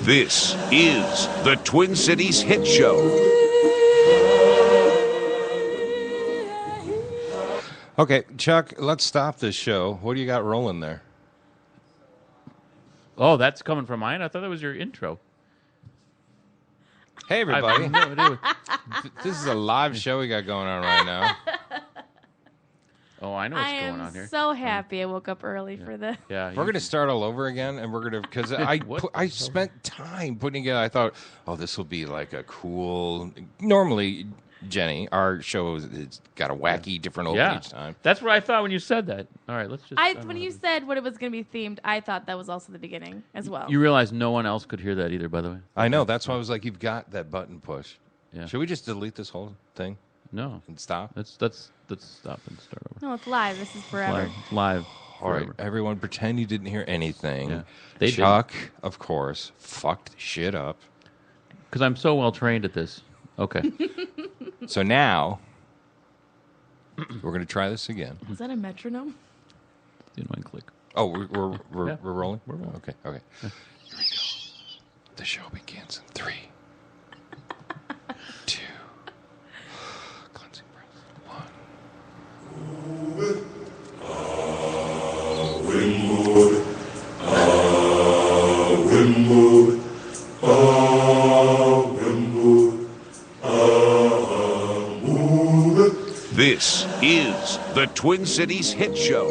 This is the Twin Cities Hit Show. Okay, Chuck, let's stop this show. What do you got rolling there? Oh, that's coming from mine? I thought that was your intro. Hey, everybody. No idea. This is a live show we got going on right now. Oh, I know what's going on here. I am so happy I woke up early for this. Yeah, We're going to start all over again, and we're going to, because I spent time putting it, I thought, oh, this will be like a cool, normally, Jenny, our show has got a wacky, different open each time. That's what I thought when you said that. All right, let's just... When you said what it was going to be themed, I thought that was also the beginning as well. You realize no one else could hear that either, by the way? I know. That's why I was like, you've got that button push. Yeah. Should we just delete this whole thing? No. And stop? Let's stop and start over. No, it's live. This is forever. Live. All right, everyone, pretend you didn't hear anything. Yeah. Chuck, of course, fucked shit up. Because I'm so well trained at this. Okay. So now, we're going to try this again. Is that a metronome? The annoying click. Oh, we're rolling? We're rolling. Okay. Here we go. The show begins in 3, 2, cleansing breath, 1. This is the Twin Cities Hit Show.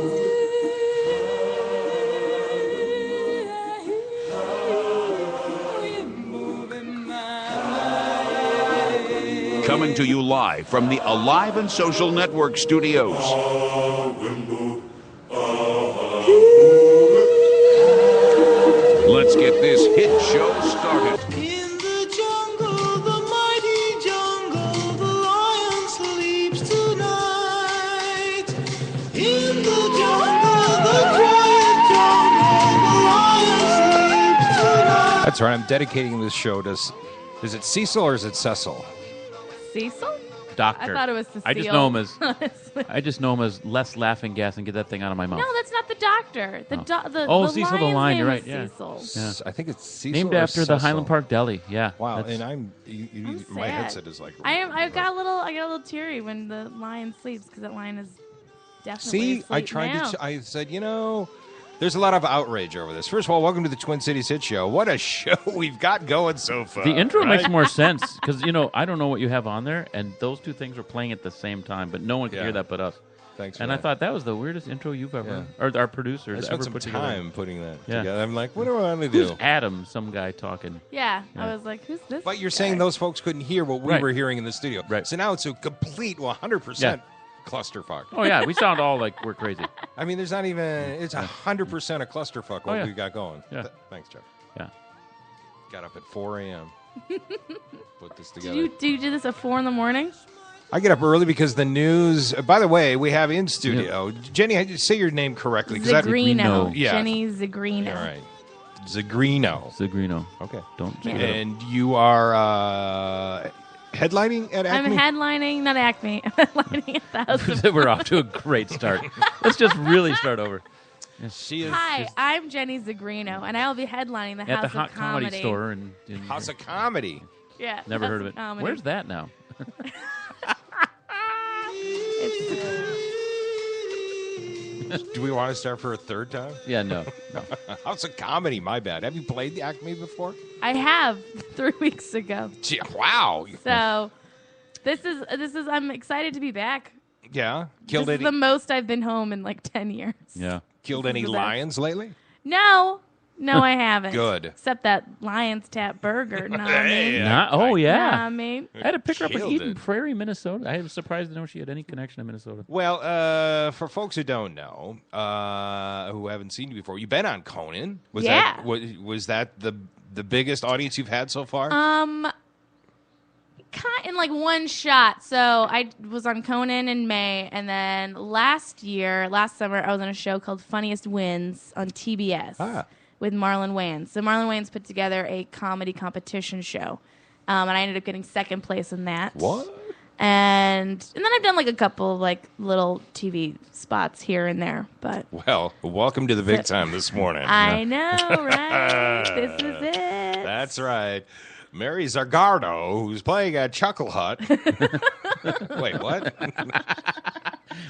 Coming to you live from the Alive and Social Network studios. Let's get this hit show started. In the jungle, the mighty jungle, the lion sleeps tonight. In the jungle, the quiet jungle, the lion sleeps tonight. That's right. I'm dedicating this show to, is it Cecil or is it Cecil? Cecil? Doctor. I thought it was Cecile. I just know him as less laughing gas and get that thing out of my mouth. No, that's not the doctor. The Cecil the lion's Lion, name you're is right, yeah. Cecil. Yeah. I think it's Cecil Named or after the Cecil. Highland Park Deli. Yeah. Wow, That's- and I'm my sad. headset is like. I got a little teary when the lion sleeps because that lion is definitely See, asleep I tried now. to. I said, there's a lot of outrage over this. First of all, welcome to the Twin Cities Hit Show. What a show we've got going so far. The intro right? makes more sense because, I don't know what you have on there, and those two things were playing at the same time, but no one could hear that but us. Thanks for and that. I thought that was the weirdest intro you've ever, or our producers I spent ever some put time together. putting that Yeah. together. I'm like, what do I want to do? Who's Adam, some guy talking? Yeah, I was like, who's this? But you're guy? saying those folks couldn't hear what we Right. were hearing in the studio. Right. So now it's a complete 100% clusterfuck. Oh, yeah, we sound all like we're crazy. I mean, there's not even, it's 100% a clusterfuck what yeah. we got going. Yeah. Thanks, Chuck. Yeah. Got up at 4 a.m. Put this together. Do you do this at 4 in the morning? I get up early because the news. By the way, we have in studio Jenny. Say your name correctly. 'Cause Zigrino. Yeah. Jenny Zigrino. All right. Zigrino. Zigrino. Okay. Don't. And you are headlining at Acme? I'm headlining, not Acme. I'm headlining at the House of We're off to a great start. Let's just really start over. She is Hi, I'm Jenny Zigrino, and I will be headlining the at House the Hot of Comedy. Comedy store. In House of Comedy. Yeah. Never House heard of it. Comedy. Where's that now? Do we want to start for a third time? Yeah, no. House of Comedy, my bad. Have you played the Acme before? I have 3 weeks ago. Gee, wow. So this is I'm excited to be back. Yeah. Killed This is any the most I've been home in like 10 years. Yeah. killed This any is the best. lions lately? No, I haven't. Good. Except that Lion's Tap burger. Nah, I mean. Oh, yeah. Nah, I mean. I had to pick her up in Killed Eden it. Prairie, Minnesota. I was surprised to know she had any connection to Minnesota. Well, for folks who don't know, who haven't seen you before, you've been on Conan. Was Yeah. that was that the biggest audience you've had so far? In like one shot. So I was on Conan in May, and then last summer, I was on a show called Funniest Wins on TBS with Marlon Wayans. So Marlon Wayans put together a comedy competition show, and I ended up getting second place in that. What? And then I've done like a couple of like little TV spots here and there, but Well, welcome to the big time this morning. I know, right? This is it. That's right. Mary Zigrino, who's playing at Chuckle Hut. Wait, what?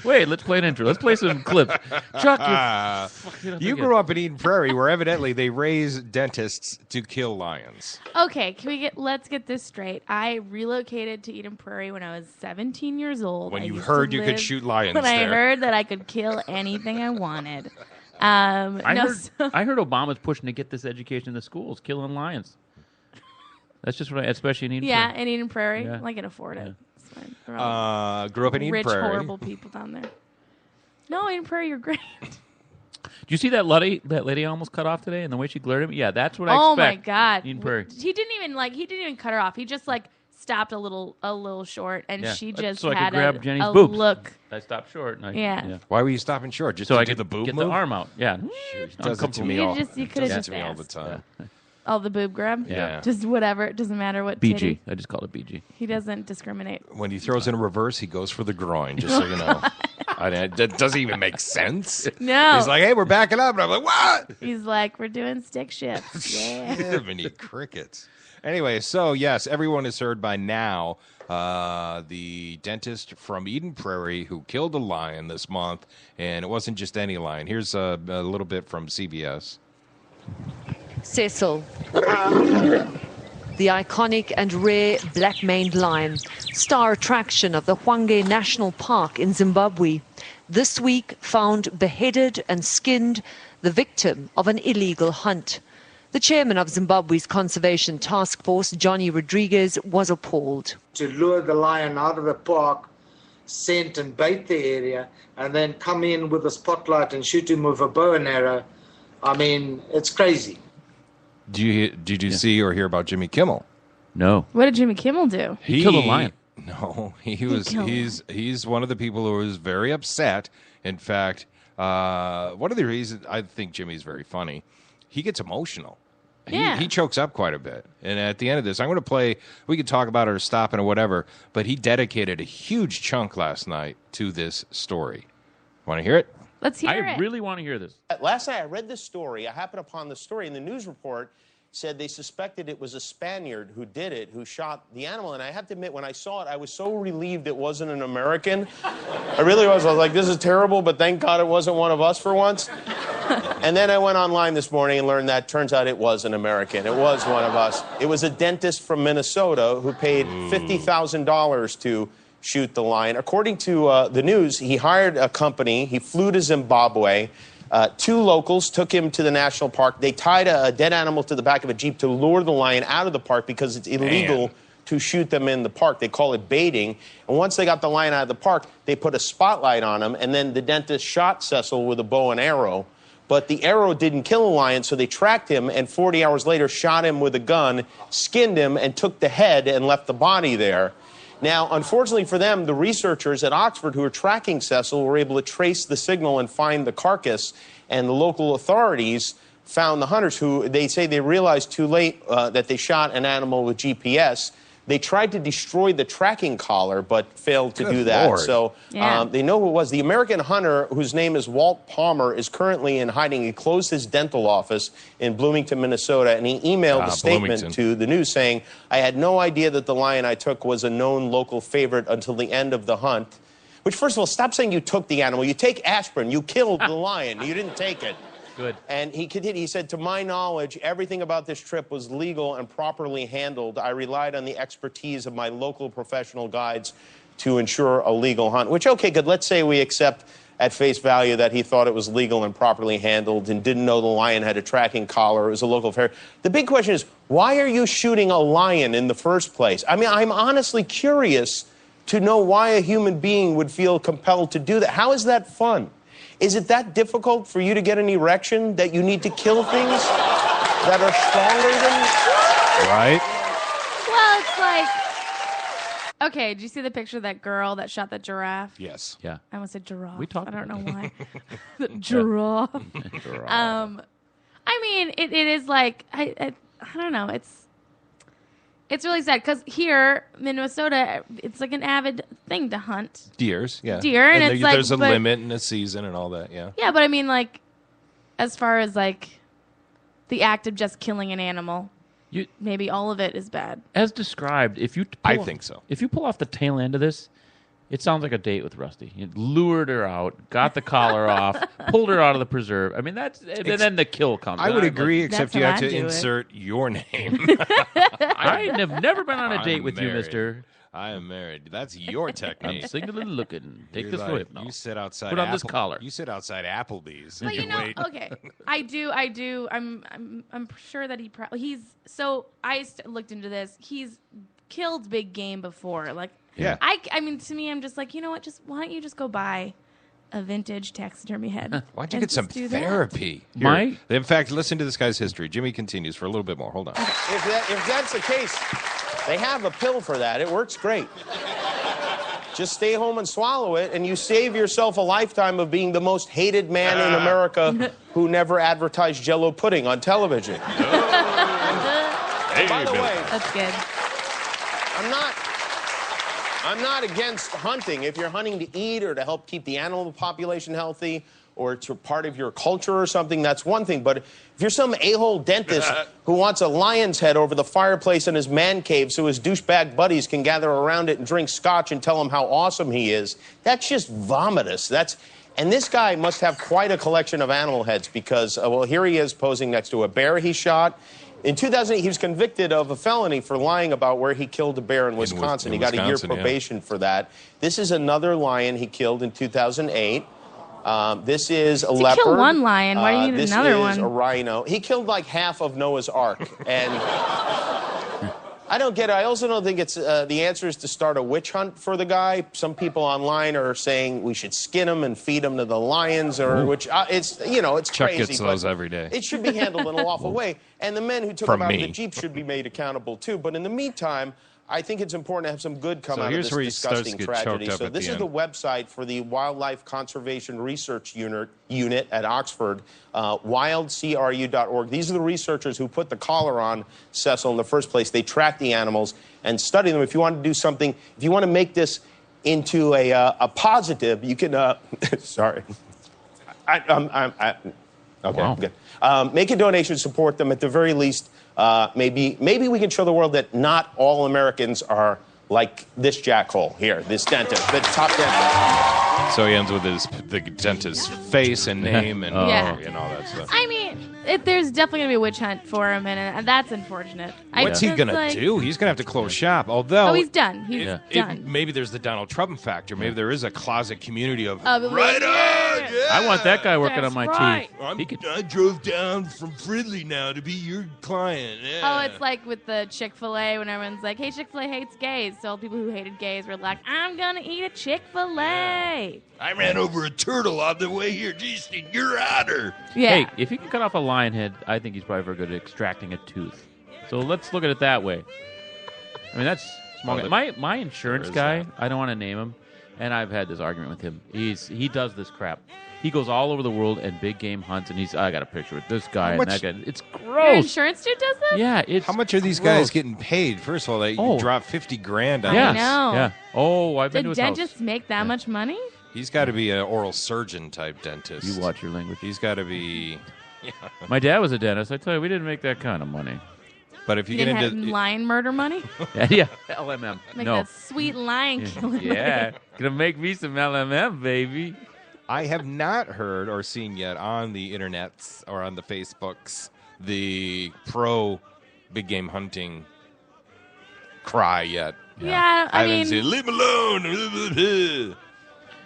Wait, let's play an intro. Let's play some clips. Chuck, You grew up in Eden Prairie, where evidently they raise dentists to kill lions. Okay, let's get this straight. I relocated to Eden Prairie when I was 17 years old. When I you used heard to you could live- shoot lions When I there. heard that I could kill anything I wanted. I heard Obama's pushing to get this education in the schools, killing lions. That's just what especially in Eden yeah, Prairie. in Eden Prairie. Yeah. I can afford it. It's fine. They're all Grew up in Eden rich, Prairie. horrible people down there. No, Eden Prairie, you're great. Do you see that lady I almost cut off today and the way she glared at me? Yeah, that's what I Oh expect. my God. Eden Prairie. He didn't even cut her off. He just like stopped a little short, and Yeah. she just So I could had grab Jenny's a boobs. look. I stopped short. And Yeah. Why were you stopping short? Just So to I do could the boob get move? the arm out. Yeah. Does it to me You all. just- you It could've does it just to me all the asked. time. Oh, the boob grab? Yeah. Just whatever. It doesn't matter what BG. titty. I just call it BG. He doesn't discriminate. When he throws in a reverse, he goes for the groin, just so you know. That doesn't even make sense. No. He's like, hey, we're backing up. And I'm like, what? He's like, we're doing stick shifts. Yeah. Mini crickets. Anyway, so yes, everyone has heard by now the dentist from Eden Prairie who killed a lion this month, and it wasn't just any lion. Here's a little bit from CBS. Cecil, the iconic and rare black-maned lion, star attraction of the Hwange National Park in Zimbabwe, this week found beheaded and skinned, the victim of an illegal hunt. The chairman of Zimbabwe's Conservation Task Force, Johnny Rodriguez, was appalled. To lure the lion out of the park, scent and bait the area, and then come in with a spotlight and shoot him with a bow and arrow. I mean, it's crazy. Did you see or hear about Jimmy Kimmel? No. What did Jimmy Kimmel do? He killed a lion. No, killed him. he's one of the people who was very upset. In fact, one of the reasons I think Jimmy's very funny, he gets emotional. Yeah. He chokes up quite a bit. And at the end of this, I'm going to play, we could talk about it or stop it or whatever, but he dedicated a huge chunk last night to this story. Want to hear it? Let's hear I it. really want to hear this. Last night I read this story. I happened upon the story, and the news report said they suspected it was a Spaniard who did it, who shot the animal. And I have to admit, when I saw it, I was so relieved it wasn't an American. I really was. I was like, this is terrible, but thank God it wasn't one of us for once. And then I went online this morning and learned that turns out it was an American. It was one of us. It was a dentist from Minnesota who paid $50,000 to shoot the lion. According to the news, he hired a company. He flew to Zimbabwe. Two locals took him to the national park. They tied a dead animal to the back of a Jeep to lure the lion out of the park because it's illegal to shoot them in the park. They call it baiting. And once they got the lion out of the park, they put a spotlight on him, and then the dentist shot Cecil with a bow and arrow. But the arrow didn't kill the lion, so they tracked him, and 40 hours later shot him with a gun, skinned him, and took the head and left the body there. Now, unfortunately for them, the researchers at Oxford who were tracking Cecil were able to trace the signal and find the carcass, and the local authorities found the hunters who they say they realized too late that they shot an animal with GPS. They tried to destroy the tracking collar, but failed to do that. Lord. So they know who it was. The American hunter, whose name is Walt Palmer, is currently in hiding. He closed his dental office in Bloomington, Minnesota, and he emailed a statement Bloomington. to the news saying, I had no idea that the lion I took was a known local favorite until the end of the hunt. Which, first of all, stop saying you took the animal. You take aspirin. You killed the lion. You didn't take it. Good. And he continued, he said, to my knowledge, everything about this trip was legal and properly handled. I relied on the expertise of my local professional guides to ensure a legal hunt. Which, okay, good. Let's say we accept at face value that he thought it was legal and properly handled and didn't know the lion had a tracking collar. It was a local affair. The big question is, why are you shooting a lion in the first place? I mean, I'm honestly curious to know why a human being would feel compelled to do that. How is that fun? Is it that difficult for you to get an erection that you need to kill things that are stronger than... Right? Well, it's like... Okay, did you see the picture of that girl that shot that giraffe? Yes. Yeah. I almost said giraffe. We talked I don't know about why. The giraffe. I mean, it is like... I don't know. It's really sad because here, Minnesota, it's like an avid thing to hunt deers. Yeah, deer, and it's like there's a limit and a season and all that. Yeah, yeah, but I mean, like, as far as like the act of just killing an animal, maybe all of it is bad. As described, I think so. If you pull off the tail end of this, it sounds like a date with Rusty. You lured her out, got the collar off, pulled her out of the preserve. I mean, and then the kill comes. I would agree, except you have to do insert your name. I have never been on a date with you, married. mister. I am married. That's your technique. I'm single and looking. Take this Like, whip now. You sit outside. Put on this collar. You sit outside Applebee's. But and wait. okay, I do. I'm sure that he's. So I looked into this. He's killed big game before. Like, yeah. I mean, to me, I'm just like, you know what? Why don't you just go buy a vintage taxidermy head? Why don't you get some do that? therapy? My- In fact, listen to this guy's history. Jimmy continues for a little bit more. Hold on. If that's the case, they have a pill for that. It works great. Just stay home and swallow it, and you save yourself a lifetime of being the most hated man in America who never advertised Jell-O pudding on television. Hey, by the way, That's good. I'm not against hunting. If you're hunting to eat or to help keep the animal population healthy or it's part of your culture or something, that's one thing. But if you're some a-hole dentist who wants a lion's head over the fireplace in his man cave so his douchebag buddies can gather around it and drink scotch and tell him how awesome he is, that's just vomitous. And this guy must have quite a collection of animal heads because, well, here he is posing next to a bear he shot. In 2008, he was convicted of a felony for lying about where he killed a bear in Wisconsin. He got a year probation for that. This is another lion he killed in 2008. This is a leopard. Kill one lion. Why do you need another one? This is a rhino. He killed like half of Noah's Ark. And I don't get it. I also don't think it's the answer is to start a witch hunt for the guy. Some people online are saying we should skin him and feed him to the lions, or which it's Chuck crazy. gets those every day. It should be handled in a lawful way, and the men who took him out of the Jeep should be made accountable too. But in the meantime, I think it's important to have some good come out of this disgusting tragedy. So this is the website for the Wildlife Conservation Research Unit at Oxford, wildcru.org. These are the researchers who put the collar on Cecil in the first place. They track the animals and study them. If you want to do something, if you want to make this into a positive, you can. Sorry. Okay, wow. Good. Make a donation, support them at the very least. Maybe we can show the world that not all Americans are like this jackhole here, this dentist, the top dentist. So he ends with the dentist's face and name and all that stuff. I mean, there's definitely going to be a witch hunt for him, and that's unfortunate. What's he going to do? He's going to have to close shop. Although, he's done. He's done. Maybe there's the Donald Trump factor. Maybe there is a closet community of right on. Yeah. I want that guy working on my teeth. I drove down from Fridley now to be your client. Yeah. Oh, it's like with the Chick-fil-A when everyone's like, hey, Chick-fil-A hates gays. So all the people who hated gays were like, I'm going to eat a Chick-fil-A. I ran over a turtle on the way here. Geez, you're otter. Yeah. Hey, if he can cut off a lion head, I think he's probably very good at extracting a tooth. So let's look at it that way. I mean, that's small. My insurance guy, I don't want to name him, and I've had this argument with him. He does this crap. He goes all over the world and big game hunts, and I got a picture with this guy and that guy. It's gross. Your insurance dude does this? Yeah, it's How much are these guys getting paid? First of all, they drop $50,000 on this. I know. Yeah. Oh, I've been to his house. Did dentists make that much money? He's got to be an oral surgeon type dentist. You watch your language. He's got to be. My dad was a dentist. I tell you, we didn't make that kind of money. But if you didn't get have into lion murder money? Yeah, LMM. Like no. that sweet lion killing Yeah, money. gonna make me some LMM, baby. I have not heard or seen yet on the internets or on the Facebooks the pro big game hunting cry yet. Yeah, I haven't mean, seen leave him alone.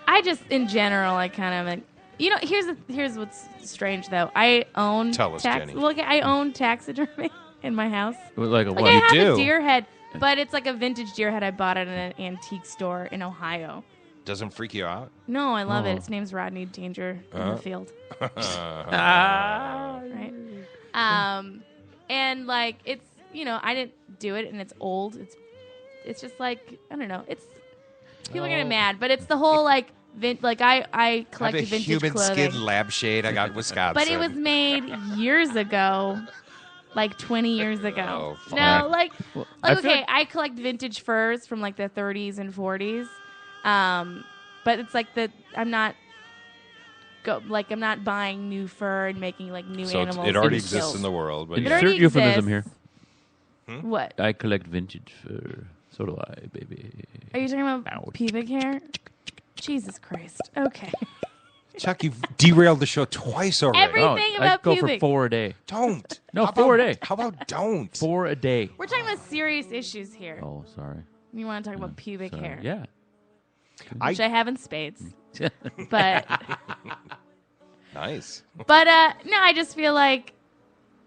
I just, in general, I kind of like, here's what's strange though. I own Tell us, Jenny. Look, I own taxidermy in my house. Like a Like what? I have do? a deer head, but it's like a vintage deer head I bought at an antique store in Ohio. Doesn't freak you out? No, I love Oh. it. Its name's Rodney Danger in the field. Ah. Right. And like it's I didn't do it, and it's old. It's just like I don't know. It's people are getting mad, but it's the whole like I collected vintage human clothing. skin lampshade I got in Wisconsin. But it was made years ago. like 20 years ago. Oh, No, fuck. like I feel okay, like- I collect vintage furs from like the 30s and 40s. But it's like I'm not buying new fur and making like new So animals. it already to exists kill. in the world. But It yeah. already Insert euphemism exists. here. What? I collect vintage fur. So do I, baby. Are you talking about Ouch. pubic hair? Jesus Christ. Okay. Chuck, you've derailed the show twice already. Everything I about go pubic. for 4 a day. Don't. No, How 4 a about- day. How about don't? 4 a day. We're talking about serious issues here. Oh, sorry. You want to talk about pubic Sorry. hair? Yeah. Which I have in spades. But Nice. no, I just feel like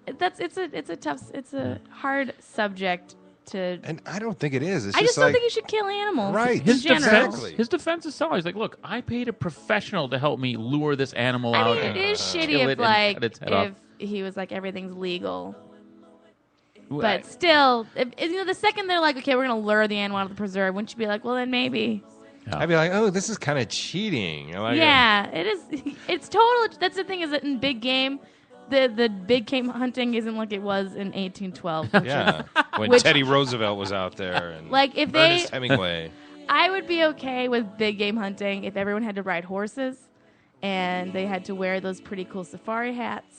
it's a hard subject to. And I don't think it is. It's I just just don't like, think you should kill animals. Right. In His general. defense, Exactly. his defense is solid. He's like, look, I paid a professional to help me lure this animal I out. mean, and it is kill shitty it if and like cut its head off. if he was like everything's legal. Well, But still, the second they're like, okay, we're gonna lure the animal out of the preserve, wouldn't you be like, well, then maybe? I'd be like, oh, this is kind of cheating. Like, Yeah, it is. It's total. That's the thing is that in big game, the big game hunting isn't like it was in 1812. which is- Yeah. When Which- Teddy Roosevelt was out there and Like, if Ernest they- Hemingway. I would be okay with big game hunting if everyone had to ride horses, and they had to wear those pretty cool safari hats,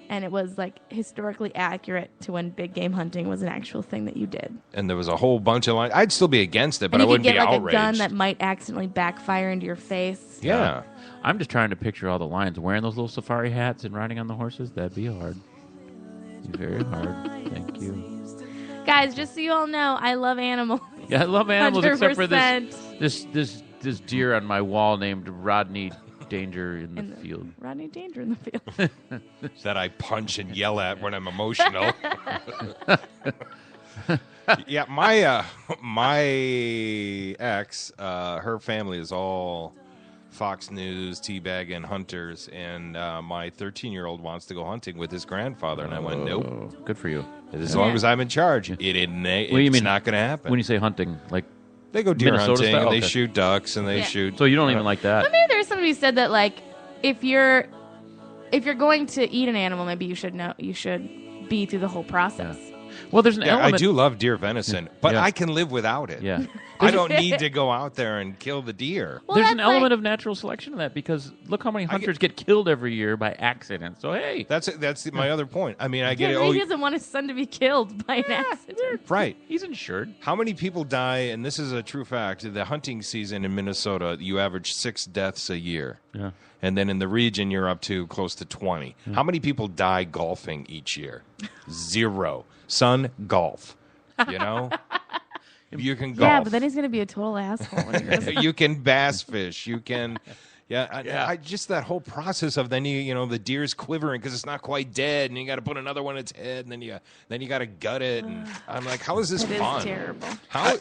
and it was like historically accurate to when big game hunting was an actual thing that you did. And there was a whole bunch of lines. I'd still be against it, but And I you could wouldn't get be like outraged. a gun that might accidentally backfire into your face. yeah. I'm just trying to picture all the lions wearing those little safari hats and riding on the horses. That'd be hard. Be very hard. Thank you. Guys, just so you all know, I love animals. Yeah, I love animals except for 100%. this deer on my wall named Rodney Danger in the field. Rodney Danger in the field. That I punch and yell at when I'm emotional. Yeah, my ex, her family is all Fox News, teabagging hunters, and my 13-year-old wants to go hunting with his grandfather, and I went, nope. Oh, good for you. As long as I'm in charge, it's do you mean not going to happen. When you say hunting, like, They go deer Minnesota hunting, style? and they Okay. shoot ducks, and they Yeah. shoot. so you don't even like that? But maybe there's somebody who said that like if you're going to eat an animal, maybe you should be through the whole process. Well, there's an Yeah, element. I do love deer venison, but Yeah. I can live without it. Yeah. I don't need to go out there and kill the deer. Well, There's that's an element like- of natural selection in that because look how many hunters get killed every year by accident. So hey, That's my other point. I mean, I get Yeah, it. maybe Oh, he doesn't want his son to be killed by an accident. right. he's insured. How many people die? And this is a true fact. The hunting season in Minnesota, you average 6 deaths a year. Yeah. And then in the region, you're up to close to 20. How many people die golfing each year? 0. Son, golf. You know? You can golf. Yeah, but then he's going to be a total asshole. when he goes- You can bass fish. You can, I Yeah. just that whole process of then you know the deer's quivering because it's not quite dead, and you got to put another one in its head, and then you got to gut it. And I'm like, how is this It is fun? terrible.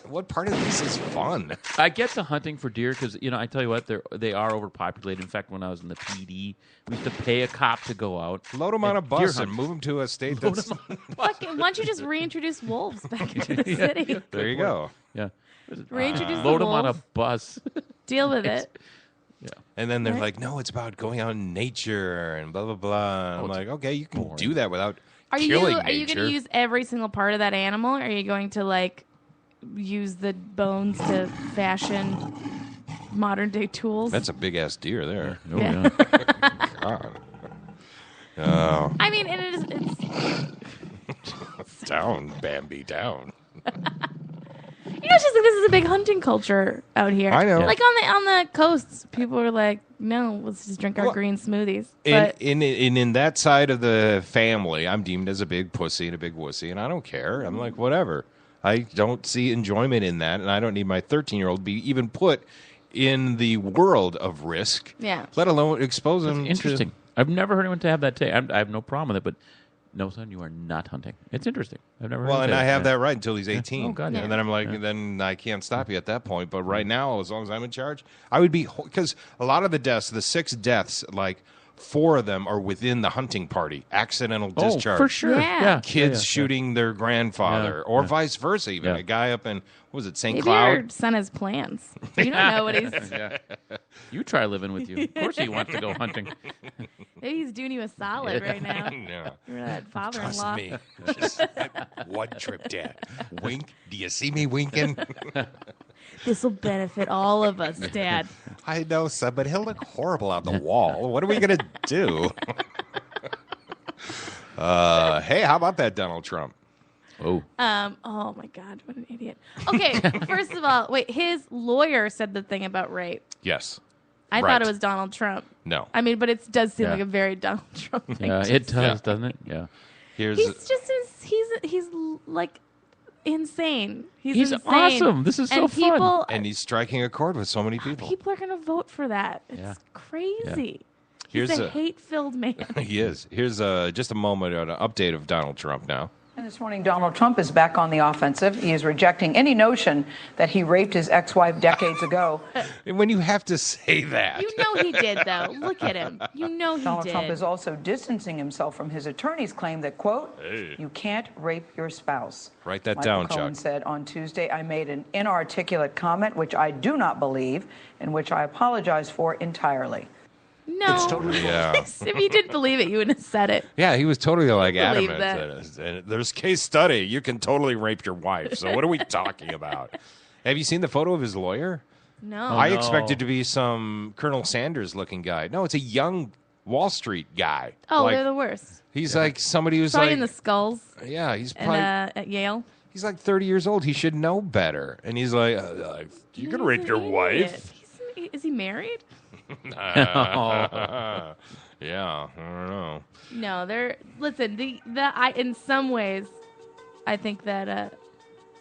What part of this is fun? I get the hunting for deer because I tell you what, they are overpopulated. In fact, when I was in the PD, we used to pay a cop to go out. Load them on a and deer bus and hunt. move them to a state Load that's. 'em on- Fuck, why don't you just reintroduce wolves back into the city? There you go. Yeah. Reintroduce the Load them on a wolves. bus. Deal with it. And then they're Right. like, no, it's about going out in nature and blah blah blah. And I'm it's like, okay, you can boring. do that without Are you killing going nature. to use every single part of that animal? Or are you going to like use the bones to fashion modern day tools? That's a big ass deer there. Oh, Yeah. God. Oh, I mean, it's down, Bambi, down. it's just like this is a big hunting culture out here. I know. Like on the coasts, people are like, no, let's just drink our Well, green smoothies. In, But in that side of the family, I'm deemed as a big pussy and a big wussy, and I don't care. I'm like, whatever. I don't see enjoyment in that, and I don't need my 13-year-old be even put in the world of risk. Yeah. Let alone expose him. Interesting. I've never heard anyone to have that take. I have no problem with it, but no, son, you are not hunting. It's interesting. I've never. Well, heard and him I say have Yeah. that right until he's 18. Oh, God, yeah. And then I'm like, then I can't stop you at that point. But right now, as long as I'm in charge, I would be, because a lot of the deaths, the 6 deaths, like 4 of them are within the hunting party. Accidental discharge. For sure. Yeah. Kids shooting their grandfather, Yeah. or vice versa. Even Yeah. a guy up in, what was it, St. Maybe Cloud? your son has plans. You don't know what he's. You try living with you. Of course he wants to go hunting. Maybe he's doing you a solid right now. Yeah. You're that Trust father-in-law. me. Just one trip, Dad. Wink. Do you see me winking? This will benefit all of us, Dad. I know, son, but he'll look horrible on the wall. What are we going to do? Hey, how about that Donald Trump? Oh. Oh my God, what an idiot. Okay, first of all, wait, his lawyer said the thing about rape. Yes. I Right. thought it was Donald Trump. No. I mean, but it does seem Yeah. like a very Donald Trump thing. Yeah, to it say. does, doesn't it? Yeah. Here's He's just he's like insane. He's He's insane. awesome. This is so and fun. people, and he's striking a chord with so many people. People are going to vote for that. It's Yeah. crazy. Here's He's a a- hate-filled man. He is. Here's just a moment, an update of Donald Trump now. And this morning, Donald Trump is back on the offensive. He is rejecting any notion that he raped his ex-wife decades ago. And when you have to say that. You know he did, though. Look at him. You know he Donald did. Trump is also distancing himself from his attorney's claim that, quote, you can't rape your spouse. Write that Michael down, Cohen Chuck. said on Tuesday, I made an inarticulate comment, which I do not believe, and which I apologize for entirely. No. Yeah. If you did believe it, you wouldn't have said it. Yeah, he was totally like Believe adamant. that. And there's case study. You can totally rape your wife. So what are we talking about? Have you seen the photo of his lawyer? No. I no. expected to be some Colonel Sanders looking guy. No, it's a young Wall Street guy. Oh, Like, they're the worst. he's like somebody who's Probably like in the skulls yeah, he's and, probably at Yale. he's like 30 years old. He should know better. And he's like, you can rape your wife. Is he married? Yeah, I don't know. No, they're listen. I in some ways, I think that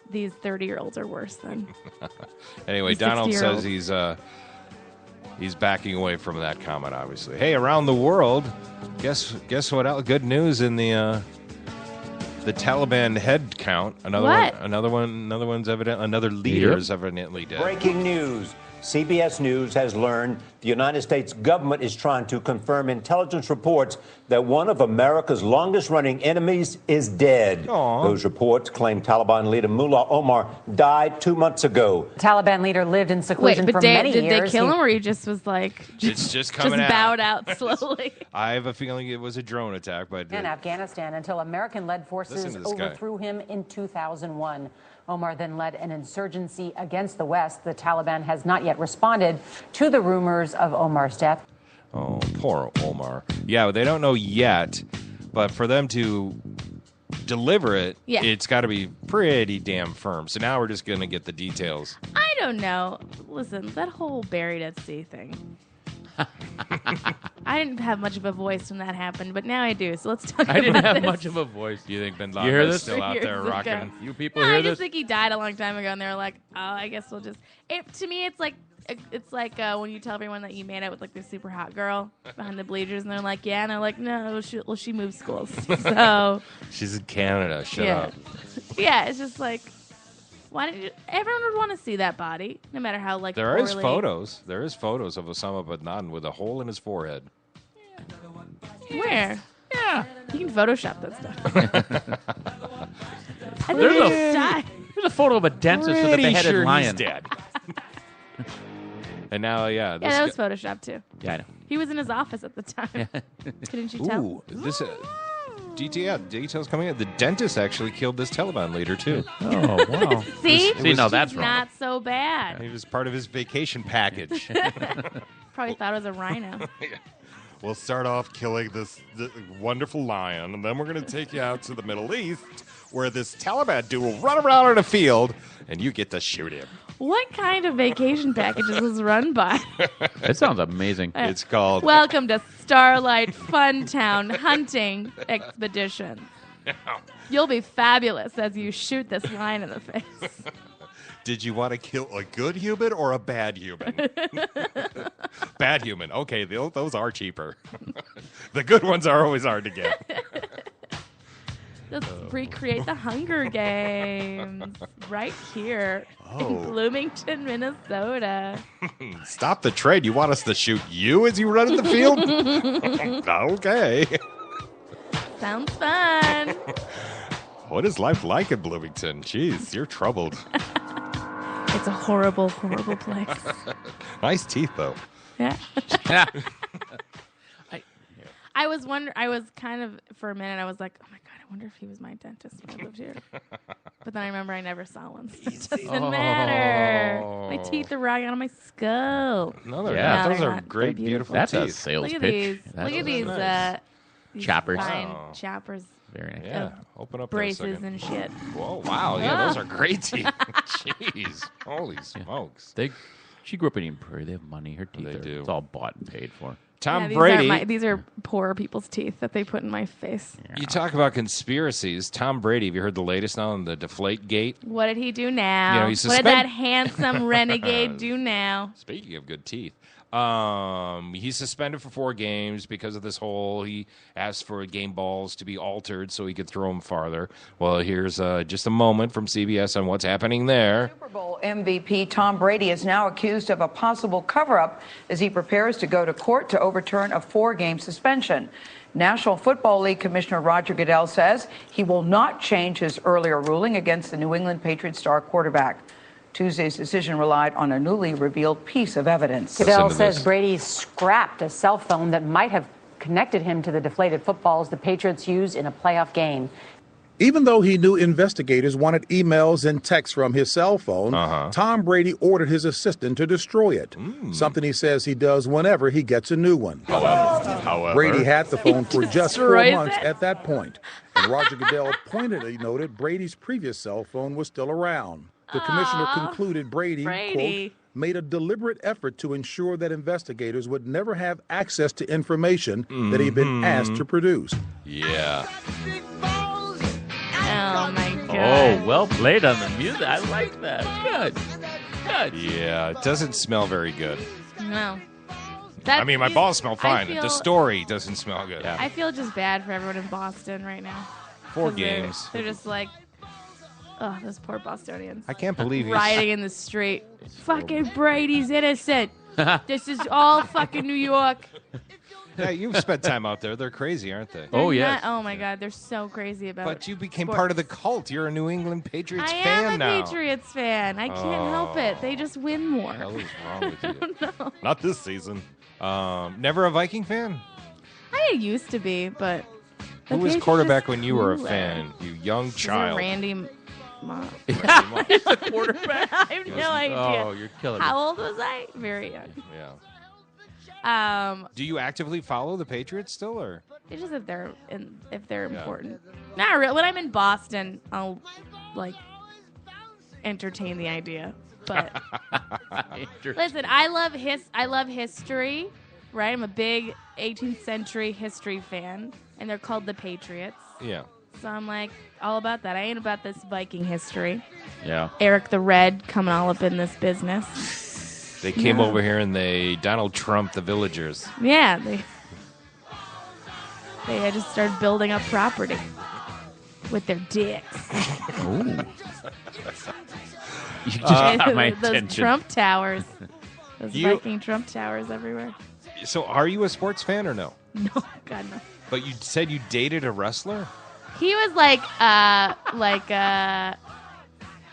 these 30-year-olds are worse than. Anyway, The Donald 60-year-old. says he's backing away from that comment. Obviously, hey, around the world, guess what else? Good news in the Taliban head count. What? Another one's evident. Another leader is evidently dead. Breaking news. CBS News has learned the United States government is trying to confirm intelligence reports that one of America's longest-running enemies is dead. Aw. Those reports claim Taliban leader Mullah Omar died 2 months ago. Taliban leader lived in Wait, seclusion but for many did years. they kill him, or he just was like It's just coming out. bowed out slowly? I have a feeling it was a drone attack, but in Afghanistan until American-led forces Listen to this guy. overthrew him in 2001. Omar then led an insurgency against the West. The Taliban has not yet responded to the rumors of Omar's death. oh, poor Omar. Yeah, they don't know yet, but for them to deliver it, Yeah. it's got to be pretty damn firm. So now we're just going to get the details. I don't know. Listen, that whole buried at sea thing. I didn't have much of a voice when that happened, but now I do. So let's talk about I didn't have this. much of a voice. You think Bin You hear Laden's this? still out there Years ago. rocking? You people No, hear I this? just think he died a long time ago, and they were like, "Oh, I guess we'll just." To me, it's like when you tell everyone that you made out with like this super hot girl behind the bleachers, and they're like, "Yeah," and they're like, "No, she moved schools." So She's in Canada. Shut yeah, up. yeah, it's just like, why did everyone would want to see that body, no matter how like There is poorly- photos. There is photos of Osama bin Laden with a hole in his forehead. Where? Yeah. You can Photoshop that stuff. I think There's he a- just died. There's a photo of a dentist with a Pretty beheaded sure lion. he's dead. And now, Yeah, this that was Photoshopped too. Yeah, I know. He was in his office at the time. Couldn't you tell? Ooh, this details coming out. The dentist actually killed this Taliban leader too. Oh, wow. See? See, no, that's He's wrong. not so bad. He was part of his vacation package. Probably thought it was a rhino. We'll start off killing this wonderful lion, and then we're going to take you out to the Middle East, where this Taliban dude will run around in a field, and you get to shoot him. What kind of vacation packages was run by? It sounds amazing. It's called... Welcome to Starlight Funtown Hunting Expedition. You'll be fabulous as you shoot this lion in the face. Did you want to kill a good human or a bad human? Bad human. Okay, those are cheaper. The good ones are always hard to get. Let's recreate the Hunger Games right here in Bloomington, Minnesota. Stop the trade. You want us to shoot you as you run in the field? Okay. Sounds fun. What is life like in Bloomington? Jeez, you're troubled. It's a horrible, horrible place. Nice teeth, though. Yeah. I was kind of, for a minute, I was like, oh my God, I wonder if he was my dentist when I lived here. But then I remember I never saw one. So it doesn't matter. My teeth are right out of my skull. No, they're not. Those are great, beautiful That's teeth. a sales Look at pitch. these. Look at these. Nice. These Choppers. fine choppers. Very nice. Yeah, open up Braces and shit. Whoa, wow. Yeah, those are great teeth. Jeez. Holy smokes. She grew up in Eden Prairie. They have money. Her teeth do. It's all bought and paid for. Tom Brady. These are poor people's teeth that they put in my face. You talk about conspiracies. Tom Brady, have you heard the latest now on the Deflate Gate? What did he do now? You know, what did that handsome renegade do now? Speaking of good teeth. He's suspended for 4 games because of this whole, he asked for game balls to be altered so he could throw them farther. Well, here's just a moment from CBS on what's happening there. Super Bowl MVP Tom Brady is now accused of a possible cover-up as he prepares to go to court to overturn a 4-game suspension. National Football League Commissioner Roger Goodell says he will not change his earlier ruling against the New England Patriots star quarterback. Tuesday's decision relied on a newly revealed piece of evidence. Goodell says Brady scrapped a cell phone that might have connected him to the deflated footballs the Patriots used in a playoff game. Even though he knew investigators wanted emails and texts from his cell phone, Tom Brady ordered his assistant to destroy it, something he says he does whenever he gets a new one. However, Brady had the phone for just 4 destroys months it? at that point, and Roger Goodell pointedly noted Brady's previous cell phone was still around. The commissioner concluded Brady, quote, made a deliberate effort to ensure that investigators would never have access to information that he'd been asked to produce. Yeah. Oh, my God. Oh, well played on the music. I like that. Good. Good. Yeah, it doesn't smell very good. No. I mean, my balls smell fine. feel- The story doesn't smell good. Yeah. I feel just bad for everyone in Boston right now. 4 'Cause games. They're just like, oh, those poor Bostonians. I can't believe he's... Rioting in the street. Fucking Brady's innocent. This is all fucking New York. Yeah, you've spent time out there. They're crazy, aren't they? Oh, They're yes. not- oh, my God. They're so crazy about But you became sports. part of the cult. You're a New England Patriots I fan am a now. Patriots fan. I can't help it. They just win more. What the hell is wrong with you? No. Not this season. Never a Viking fan? I used to be, but the Who was Patriots quarterback just when you were a cooler. fan? You young Is it child. Randy Moss? He's a quarterback. I have no idea. Oh, you're killing me. How old was I? Very young. Yeah. Do you actively follow the Patriots still, or? It's just if they're important. Not really. When I'm in Boston, I'll like entertain the idea. But listen, I love history, right? I'm a big 18th century history fan, and they're called the Patriots. Yeah. So I'm like all about that. I ain't about this Viking history. Yeah. Eric the Red coming all up in this business. They came over here and they Donald Trump the villagers. Yeah, they just started building up property with their dicks. Ooh. You just got my Those attention. Trump towers. Those You- Viking Trump towers everywhere. So are you a sports fan or no? No, God, no. But you said you dated a wrestler? He was like a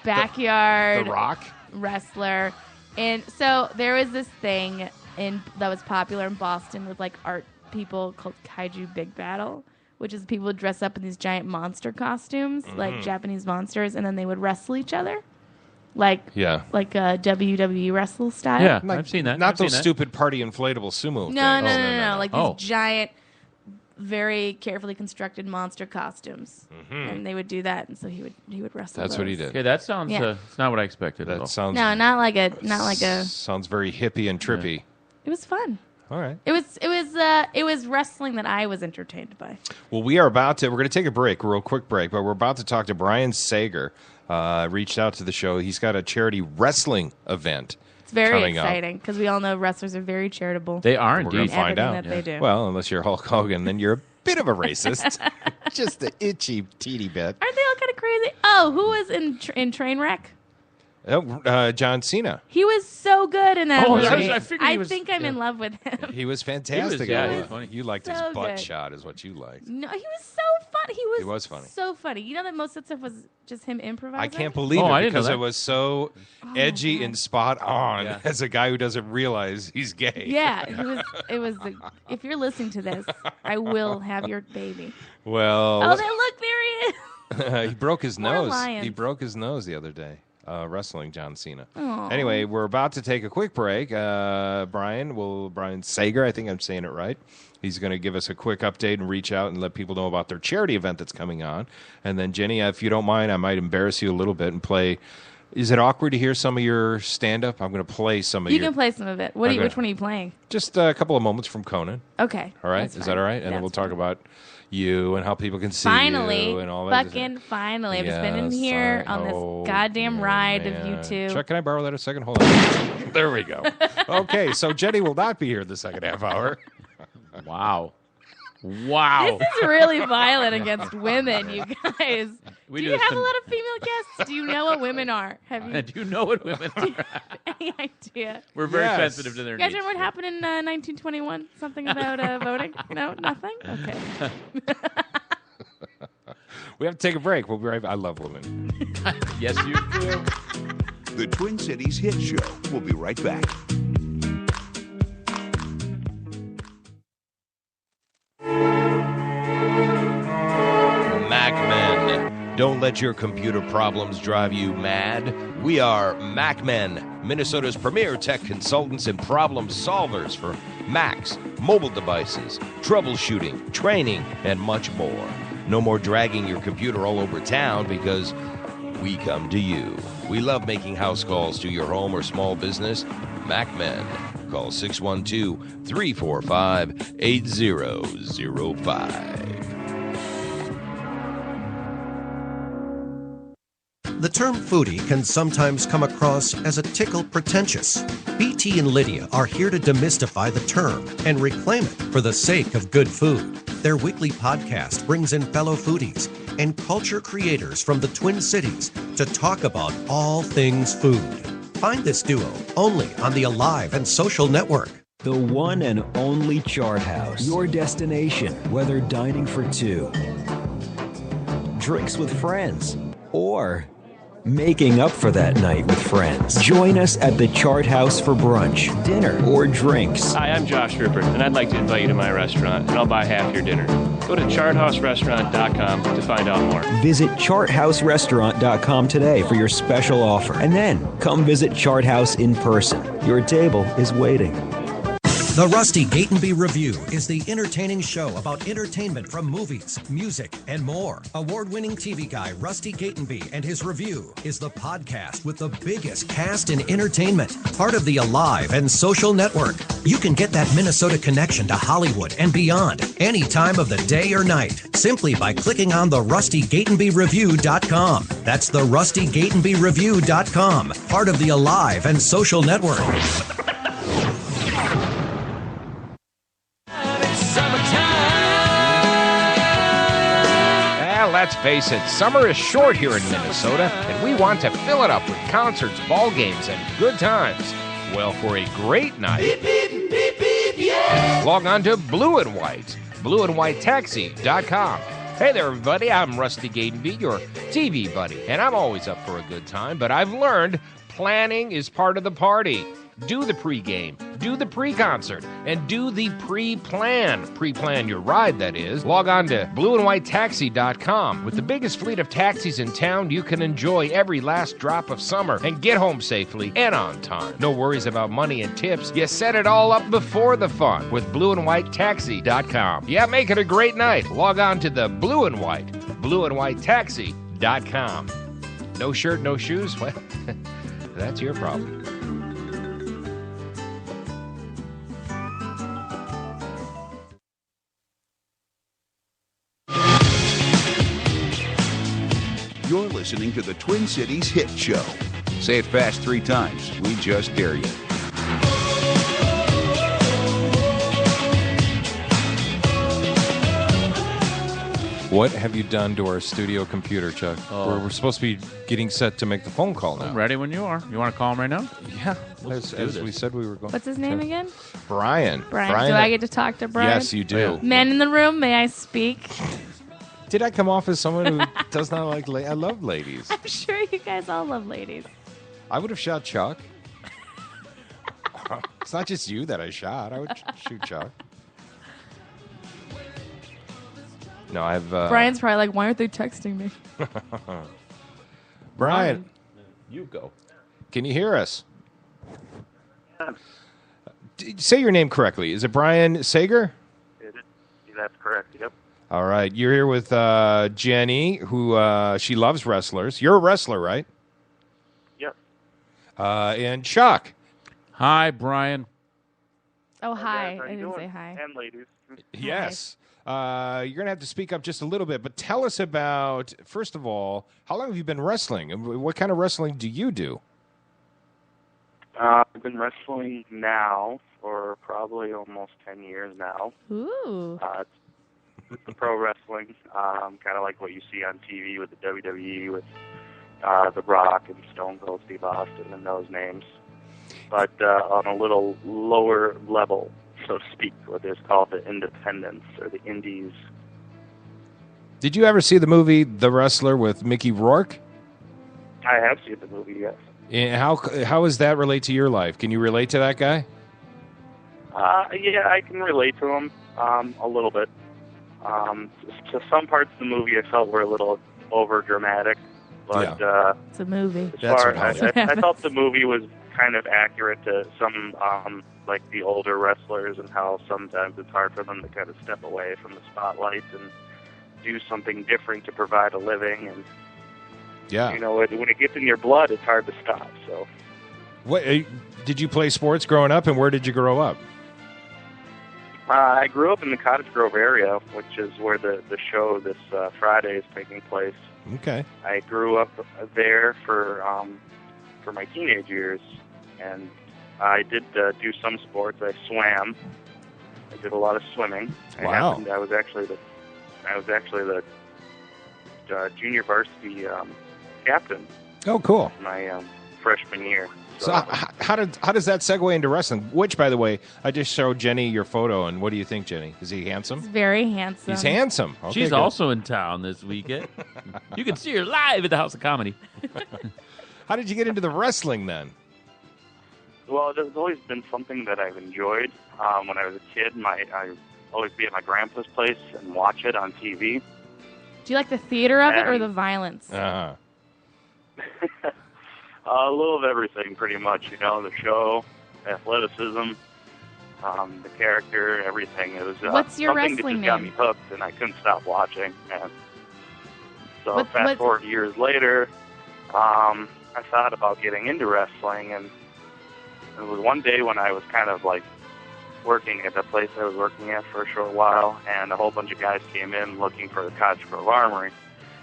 backyard The Rock? wrestler. And so there was this thing that was popular in Boston with like art people called Kaiju Big Battle, which is people would dress up in these giant monster costumes, like Japanese monsters, and then they would wrestle each other. Like a WWE wrestle style. Yeah, I've seen that. Not I've seen those that. stupid party inflatable sumo No, things. no. Like Oh. these giant, very carefully constructed monster costumes, and they would do that, and so he would wrestle. That's what he those. did. Okay, that sounds. Yeah. It's not what I expected. at all. That sounds No, not like a. sounds very hippie and trippy. It was fun. All right. It was wrestling that I was entertained by. Well, we're going to take a break, a real quick break, but we're about to talk to Brian Sager. Reached out to the show. He's got a charity wrestling event. It's very coming up. exciting because we all know wrestlers are very charitable. They are We're going indeed. to find Everything out. that they do. Well, unless you're Hulk Hogan, then you're a bit of a racist. Just the itchy, teeny bit. Aren't they all kind of crazy? Oh, who was in Trainwreck? John Cena. He was so good in that movie. I figured he was, think I'm in love with him. He was fantastic. He was funny. You liked his So butt good. shot is what you liked. No, he was so funny. He was funny. So funny. You know that most of the stuff was just him improvising? I can't believe I it didn't know because that. it was so edgy and spot on Yeah. as a guy who doesn't realize he's gay. Yeah, if you're listening to this, I will have your baby. Well, Oh, look, there he is. he broke his Poor nose. lions. He broke his nose the other day. Wrestling John Cena. Aw. Anyway, we're about to take a quick break. Brian Sager, I think I'm saying it right. He's going to give us a quick update and reach out and let people know about their charity event that's coming on. And then, Jenny, if you don't mind, I might embarrass you a little bit and play. Is it awkward to hear some of your stand-up? I'm going to play some of You can play some of it. Which one are you playing? Just a couple of moments from Conan. Okay. All right? that's Is fine. that all right? And then That's we'll talk fine. about you and how people can see Finally, you and all that. fucking finally. I've just been in Yes, here I- on this oh, goddamn ride man. of you two. Chuck, can I borrow that a second? Hold on. There we go. Okay, so Jenny will not be here the second half hour. Wow. This is really violent against women, you guys. We do do you this have a in- lot of female guests? Do you know what women are? Have you Do you know what women are? any idea? We're very Yes. sensitive to their You guys needs. remember what happened in 1921? Something about voting? No, nothing? Okay. We have to take a break. We'll be right back. I love women. Yes, you do. The Twin Cities Hit Show. We'll be right back. MacMen. Don't let your computer problems drive you mad. We are MacMen, Minnesota's premier tech consultants and problem solvers for Macs, mobile devices, troubleshooting, training, and much more. No more dragging your computer all over town because we come to you. We love making house calls to your home or small business. MacMen. Call 612-345-8005. The term foodie can sometimes come across as a tickle pretentious. BT and Lydia are here to demystify the term and reclaim it for the sake of good food. Their weekly podcast brings in fellow foodies and culture creators from the Twin Cities to talk about all things food. Find this duo only on the Alive and Social Network. The one and only Chart House. Your destination, whether dining for two, drinks with friends, or making up for that night with friends. Join us at the Chart House for brunch, dinner, or drinks. Hi, I'm Josh Ripper, and I'd like to invite you to my restaurant, and I'll buy half your dinner. Go to charthouserestaurant.com to find out more. Visit charthouserestaurant.com today for your special offer. And then come visit Chart House in person. Your table is waiting. The Rusty Gatenby Review is the entertaining show about entertainment from movies, music, and more. Award-winning TV guy Rusty Gatenby and his review is the podcast with the biggest cast in entertainment, part of the Alive and Social Network. You can get that Minnesota connection to Hollywood and beyond any time of the day or night simply by clicking on the RustyGatenbyReview.com. That's the RustyGatenbyReview.com, part of the Alive and Social Network. Let's face it, summer is short here in Minnesota, and we want to fill it up with concerts, ball games, and good times. Well, for a great night, log on to Blue and White, blueandwhitetaxi.com. Hey there, everybody. I'm Rusty Gatenby, your TV buddy, and I'm always up for a good time, but I've learned planning is part of the party. Do the pregame, do the pre-concert, and do the pre-plan. Pre-plan your ride, that is. Log on to blueandwhitetaxi.com. With the biggest fleet of taxis in town, you can enjoy every last drop of summer and get home safely and on time. No worries about money and tips. You set it all up before the fun with blueandwhitetaxi.com. Yeah, make it a great night. Log on to the Blue and White, blueandwhitetaxi.com. No shirt, no shoes? Well, that's your problem. You're listening to the Twin Cities Hit Show. Say it fast 3 times. We just dare you. What have you done to our studio computer, Chuck? Oh. We're supposed to be getting set to make the phone call now. I'm ready when you are. You want to call him right now? Yeah, Let's do as this. we said we were going. What's his name again? Brian. Brian. Do I get to talk to Brian? Yes, you do. Men in the room, may I speak? Did I come off as someone who does not like I love ladies. I'm sure you guys all love ladies. I would have shot Chuck. It's not just you that I shot. I would shoot Chuck. No, I've... Brian's probably like, why aren't they texting me? Brian. You go. Can you hear us? Say your name correctly. Is it Brian Sager? That's correct, yep. All right. You're here with Jenny, who she loves wrestlers. You're a wrestler, right? Yep. And Chuck. Hi, Brian. Oh, hi. How I you didn't doing? say hi. And ladies. Yes. You're going to have to speak up just a little bit, but tell us about, first of all, how long have you been wrestling? And what kind of wrestling do you do? I've been wrestling now for probably almost 10 years now. Ooh. It's the pro wrestling, kind of like what you see on TV with the WWE, with The Rock and Stone Cold Steve Austin and those names. But on a little lower level, so to speak, what is called the independents or the indies. Did you ever see the movie The Wrestler with Mickey Rourke? I have seen the movie, yes. And how does that relate to your life? Can you relate to that guy? Yeah, I can relate to him a little bit. To some parts of the movie I felt were a little over dramatic, but it's a movie. I felt the movie was kind of accurate to some like the older wrestlers and how sometimes it's hard for them to kind of step away from the spotlight and do something different to provide a living. And you know, when it gets in your blood, it's hard to stop. So, What did you play sports growing up, and where did you grow up? I grew up in the Cottage Grove area, which is where the show this Friday is taking place. Okay. I grew up there for my teenage years, and I did do some sports. I swam. I did a lot of swimming. Wow. I was actually the junior varsity captain. Oh, cool. My freshman year. So how does that segue into wrestling? Which, by the way, I just showed Jenny your photo, and what do you think, Jenny? Is he handsome? He's very handsome. He's handsome. Okay, She's good. also in town this weekend. You can see her live at the House of Comedy. How did you get into the wrestling then? Well, there's always been something that I've enjoyed. When I was a kid, I always be at my grandpa's place and watch it on TV. Do you like the theater of it or the violence? A little of everything, pretty much. You know, the show, athleticism, the character, everything. It was What's your something wrestling that just got name? me hooked, and I couldn't stop watching. And so fast forward years later, I thought about getting into wrestling, and it was one day when I was kind of like working at the place I was working at for a short while, and a whole bunch of guys came in looking for the Cottage Grove Armory.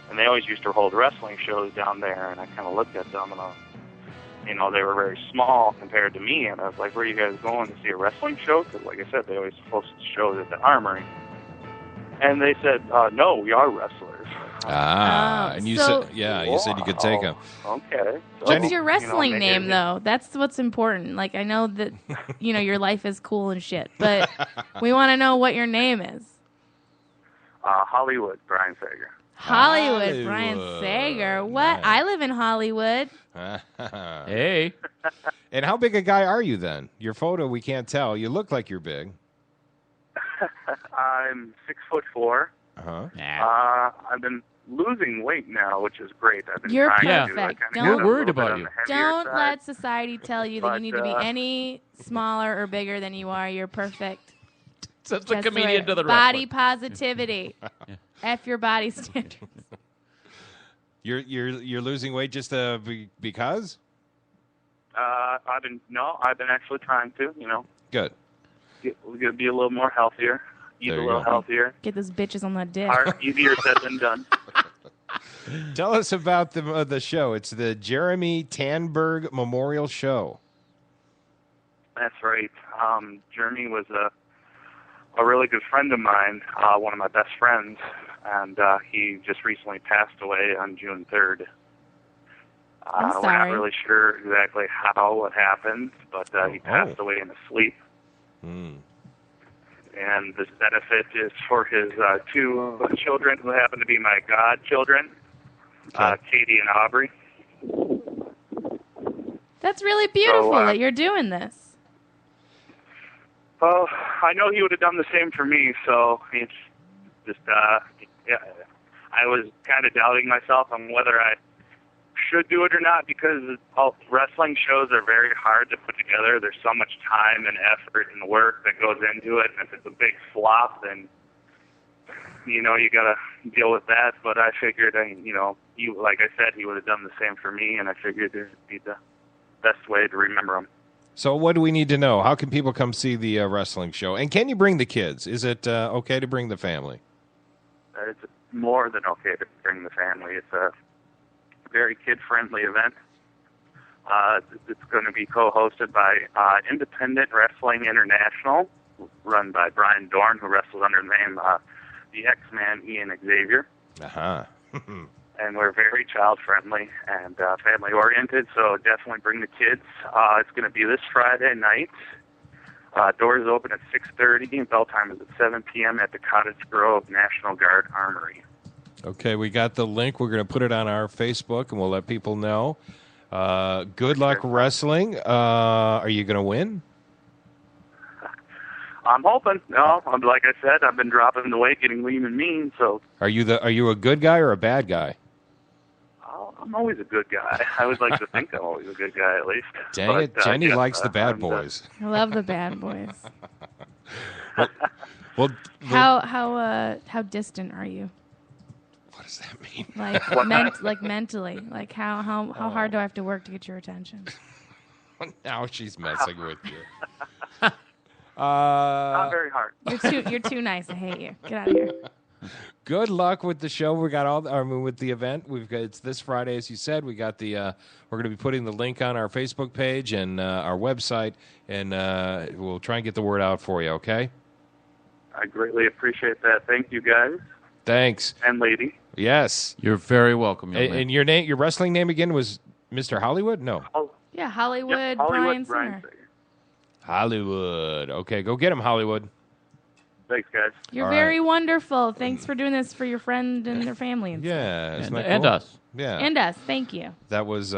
And they always used to hold wrestling shows down there, and I kind of looked at them, and you know, they were very small compared to me, and I was like, where are you guys going to see a wrestling show? Because, like I said, they always host shows at the Armory. And they said, no, we are wrestlers. And you said, you said you could take him. Okay. So, What's your wrestling name, though? That's what's important. Like, I know that, you know, your life is cool and shit, but we want to know what your name is. Hollywood, Brian Sager. Hollywood, Brian Sager. What? I live in Hollywood. Hey. And how big a guy are you then? Your photo, we can't tell. You look like you're big. I'm 6'4". I've been losing weight now, which is great. I've been You're trying perfect. to do We're worried about you. Don't let society tell you that you need to be any smaller or bigger than you are. You're perfect. That's the Just comedian right. to the body wrestler. positivity. F your body standards. You're losing weight just because? I've been actually trying to, you know. Good. Be a little more healthier. Eat a little healthier. Get those bitches on that dick. Easier said than done. Tell us about the show. It's the Jeremy Tanberg Memorial Show. That's right. Jeremy was a really good friend of mine, one of my best friends. and he just recently passed away on June 3rd. I'm We're not sorry. really sure exactly how it happened, but he passed away in his sleep. And this benefit is for his two children who happen to be my godchildren, Katie and Aubrey. That's really beautiful So, that you're doing this. Well, I know he would have done the same for me, so it's just, yeah, I was kind of doubting myself on whether I should do it or not, because all wrestling shows are very hard to put together. There's so much time and effort and work that goes into it, and if it's a big flop, then, you know, you got to deal with that. But I figured, you know, like I said, he would have done the same for me, and I figured it would be the best way to remember him. So what do we need to know? How can people come see the wrestling show? And can you bring the kids? Is it okay to bring the family? It's more than okay to bring the family. It's a very kid-friendly event. It's going to be co-hosted by Independent Wrestling International, run by Brian Dorn, who wrestles under the name the X-Man Ian Xavier. And we're very child-friendly and family-oriented, so definitely bring the kids. It's going to be this Friday night. Doors open at 6:30, and bell time is at 7 p.m. at the Cottage Grove National Guard Armory. Okay, we got the link. We're going to put it on our Facebook, and we'll let people know. Good luck wrestling. Are you going to win? I'm hoping. No, like I said, I've been dropping the weight, getting lean and mean, so Are you a good guy or a bad guy? I'm always a good guy. I would like to think I'm always a good guy, at least. Dang it, Jenny yes, likes the bad I'm boys. I love the bad boys. Well, How distant are you? What does that mean? Like mentally, like how hard do I have to work to get your attention? Now she's messing with you. Not very hard. You're too nice. I hate you. Get out of here. Good luck with the show. We got with the event. It's this Friday, as you said. We got the. We're going to be putting the link on our Facebook page and our website, and we'll try and get the word out for you. Okay. I greatly appreciate that. Thank you, guys. Thanks. And lady. Yes. You're very welcome. And your name, your wrestling name again was Mr. Hollywood? No. Yeah, Hollywood, Yep, Hollywood Brian Singer. Hollywood. Okay, go get him, Hollywood. Thanks, guys. You're All very wonderful. Thanks for doing this for your friend and their family. And Yeah, stuff. isn't that and cool? us. Yeah. And us. Thank you. That was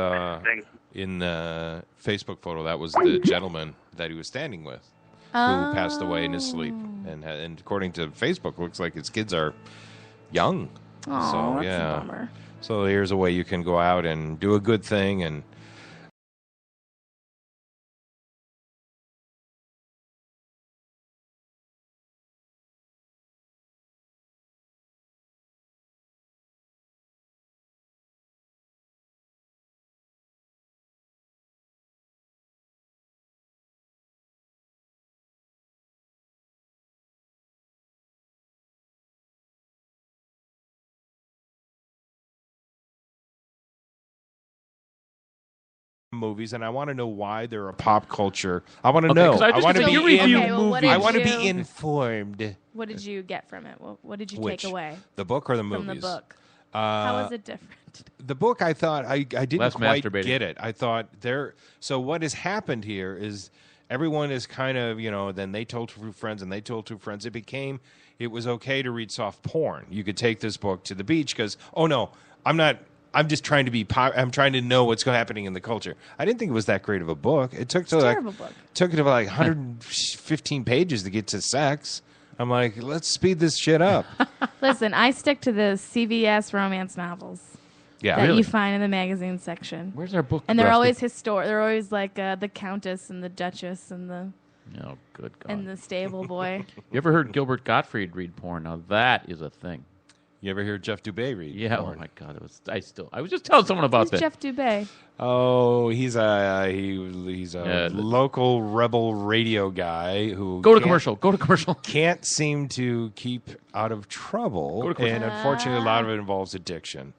in the Facebook photo. That was the gentleman that he was standing with, who passed away in his sleep. And according to Facebook, looks like his kids are young. Aw, so that's a yeah. bummer. So here's a way you can go out and do a good thing and. Movies, and I want to know why they're a pop culture. I want to know. I want to be I want to be informed. What did you get from it? What did you Which? take away? The book or the movies? From the book. How is it different? The book, I thought I didn't Less quite masturbating. get it. I thought so what has happened here is everyone is kind of, then they told two friends and they told two friends. It was okay to read soft porn. You could take this book to the beach because, oh no, I'm just trying to be. I'm trying to know what's happening in the culture. I didn't think it was that great of a book. It took to terrible book. Took it to like 115 pages to get to sex. I'm like, let's speed this shit up. Listen, I stick to the CVS romance novels. Yeah, that really? you find in the magazine section. Where's our book? And they're Rusty? always historic. They're always like the Countess and the Duchess and the Oh, good God. and the stable boy. You ever heard Gilbert Gottfried read porn? Now that is a thing. You ever hear Jeff Dubay read? Yeah. porn? Oh my God. I was just telling someone about Who's this. Jeff Dubay? Oh, he's a local rebel radio guy who Go to commercial. Can't seem to keep out of trouble, Go to commercial. and unfortunately, a lot of it involves addiction.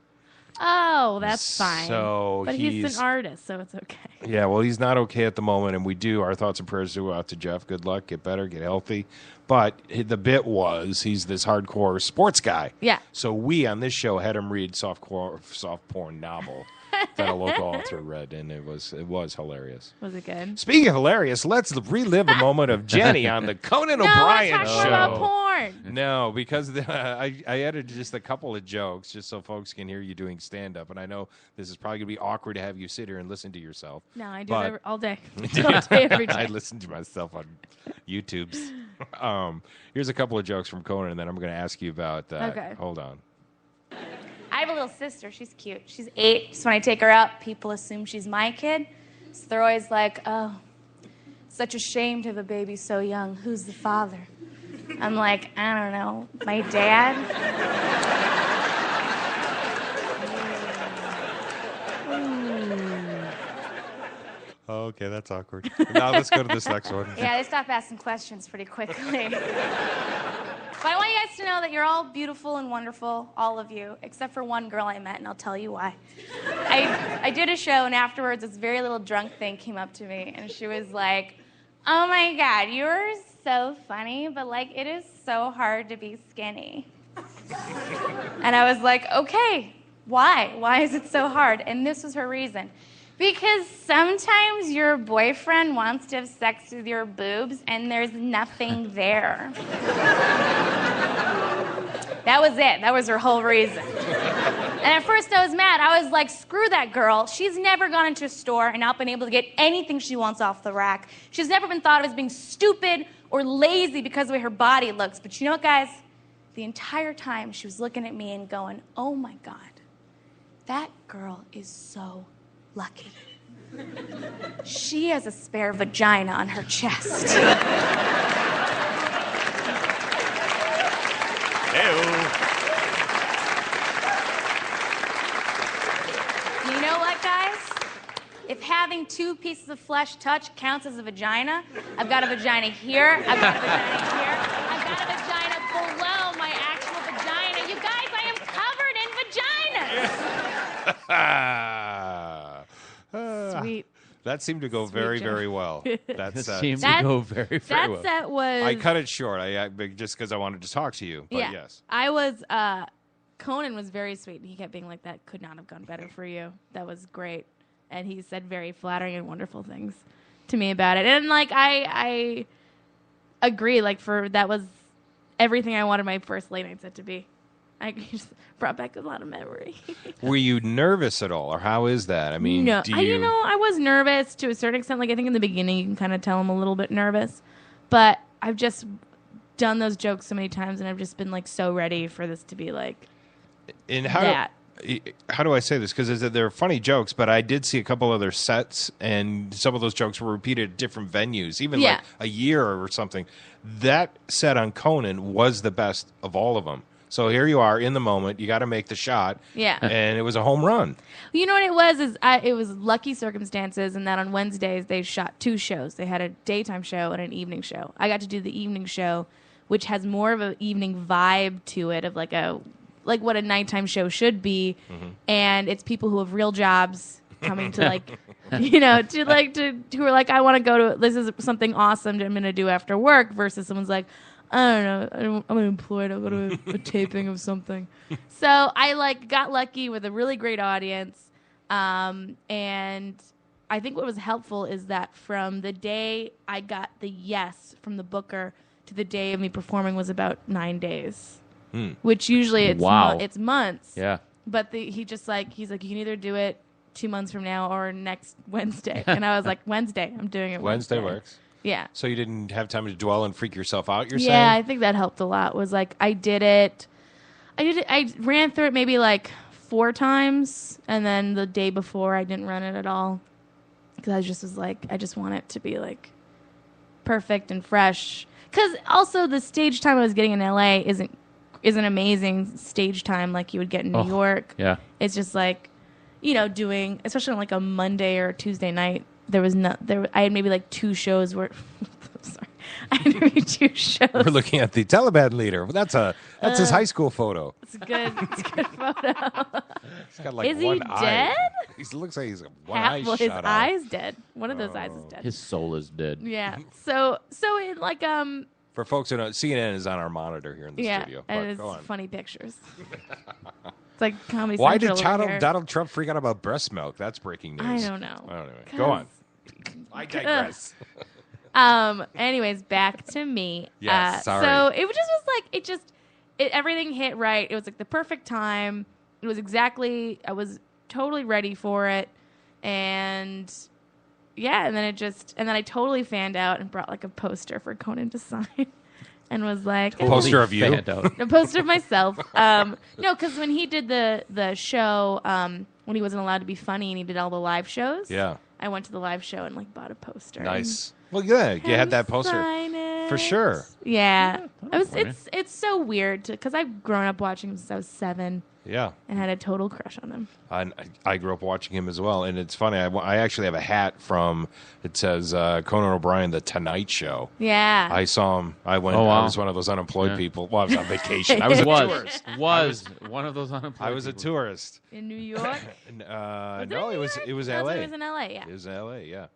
Oh, that's fine. So but he's an artist, so it's okay. Yeah, well, he's not okay at the moment, and we do. Our thoughts and prayers go out to Jeff. Good luck, get better, get healthy. But the bit was he's this hardcore sports guy. Yeah. So we, on this show, had him read soft porn novel that a local author read, and it was hilarious. Was it good? Speaking of hilarious, let's relive a moment of Jenny on the Conan O'Brien let's show. talk more about porn. No, because I added just a couple of jokes just so folks can hear you doing stand-up, and I know this is probably going to be awkward to have you sit here and listen to yourself. No, I do it all day. All day, every day. I listen to myself on YouTube's. Here's a couple of jokes from Conan, and then I'm going to ask you about that. Okay. Hold on. I have a little sister. She's cute. She's 8. So when I take her out, people assume she's my kid. So they're always like, oh, such a shame to have a baby so young. Who's the father? I'm like, I don't know. My dad? Okay, that's awkward. Now let's go to this next one. Yeah, they stop asking questions pretty quickly. But I want you guys to know that you're all beautiful and wonderful, all of you, except for one girl I met, and I'll tell you why. I did a show, and afterwards, this very little drunk thing came up to me, and she was like, oh my God, you're so funny, but like, it is so hard to be skinny. And I was like, okay, why? Why is it so hard? And this was her reason. Because sometimes your boyfriend wants to have sex with your boobs and there's nothing there. That was it. That was her whole reason. And at first I was mad. I was like, screw that girl. She's never gone into a store and not been able to get anything she wants off the rack. She's never been thought of as being stupid or lazy because of the way her body looks. But you know what, guys? The entire time she was looking at me and going, oh my God, that girl is so lucky. She has a spare vagina on her chest. You know what, guys? If having 2 pieces of flesh touch counts as a vagina, I've got a vagina here, I've got a vagina here, I've got a vagina below my actual vagina. You guys, I am covered in vaginas. Sweet. That seemed to go very, very well. That seemed to go very, very well. That was... I cut it short just because I wanted to talk to you. But yeah. Yes. I was... Conan was very sweet. He kept being like, that could not have gone better for you. That was great. And he said very flattering and wonderful things to me about it. And, like, I agree. Like, that was everything I wanted my first late night set to be. I just brought back a lot of memory. Were you nervous at all, or how is that? I mean, no, I was nervous to a certain extent. Like, I think in the beginning you can kind of tell I'm a little bit nervous, but I've just done those jokes so many times, and I've just been like so ready for this to be like that. How do I say this? Because they're funny jokes, but I did see a couple other sets, and some of those jokes were repeated at different venues, even like a year or something. That set on Conan was the best of all of them. So here you are in the moment. You got to make the shot. Yeah. And it was a home run. You know what it was? It was lucky circumstances, and that on Wednesdays they shot 2 shows. They had a daytime show and an evening show. I got to do the evening show, which has more of an evening vibe to it, of like what a nighttime show should be. Mm-hmm. And it's people who have real jobs coming to like, who are like, I want to go to, this is something awesome I'm going to do after work, versus someone's like, I don't know, I'm unemployed, I'll go to a taping of something. So I got lucky with a really great audience. And I think what was helpful is that from the day I got the yes from the booker to the day of me performing was about 9 days. Which usually it's months. Yeah. But he's like, you can either do it 2 months from now or next Wednesday. And I was like, Wednesday, I'm doing it Wednesday. Works. Yeah. So you didn't have time to dwell and freak yourself out, you're saying? Yeah, I think that helped a lot. Was like, I ran through it maybe like 4 times, and then the day before I didn't run it at all. Because I just was like, I just want it to be like perfect and fresh. Because also the stage time I was getting in LA isn't amazing stage time like you would get in New York. Yeah. It's just like, doing, especially on like a Monday or a Tuesday night, I had maybe like 2 shows where, sorry, I interviewed 2 shows. We're looking at the Taliban leader. That's his high school photo. It's a good photo. He's got like is one he eye. dead? He looks like he's one eye Well, shut his out. eye's dead. One of those eyes is dead. His soul is dead. Yeah. So it like For folks who don't, CNN is on our monitor here in the yeah, studio. and But it's go on. funny pictures. It's like Comedy Why did Central over here. Donald Trump freak out about breast milk? That's breaking news. I don't know. Anyway, go on. I digress. Anyways, back to me. Yes, sorry. So it just was like everything hit right. It was like the perfect time. It was exactly. I was totally ready for it, and yeah, and then I totally fanned out and brought like a poster for Conan to sign. And was like a poster of you, a poster of myself. No, because when he did the show, when he wasn't allowed to be funny and he did all the live shows, yeah, I went to the live show and like bought a poster. Nice. Well, yeah, you had that poster for sure. Yeah, it's so weird because I've grown up watching him since I was 7. Yeah, and had a total crush on him. I grew up watching him as well, and it's funny. I actually have a hat from. It says Conan O'Brien, The Tonight Show. Yeah, I saw him. I went. Oh, wow. I was one of those unemployed people. Well, I was on vacation. I was a tourist. Was one of those unemployed. I was a tourist in New York. No, it was L.A. No, it was in L.A. Yeah, it was in L.A. Yeah.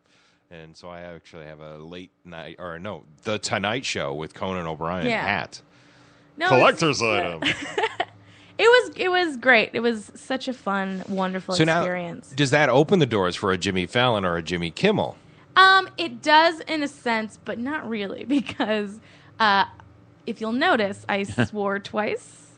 And so I actually have a late night, or no, The Tonight Show with Conan O'Brien hat. No, collector's item. It was great. It was such a fun, wonderful experience. Now, does that open the doors for a Jimmy Fallon or a Jimmy Kimmel? It does in a sense, but not really, because if you'll notice, I swore twice.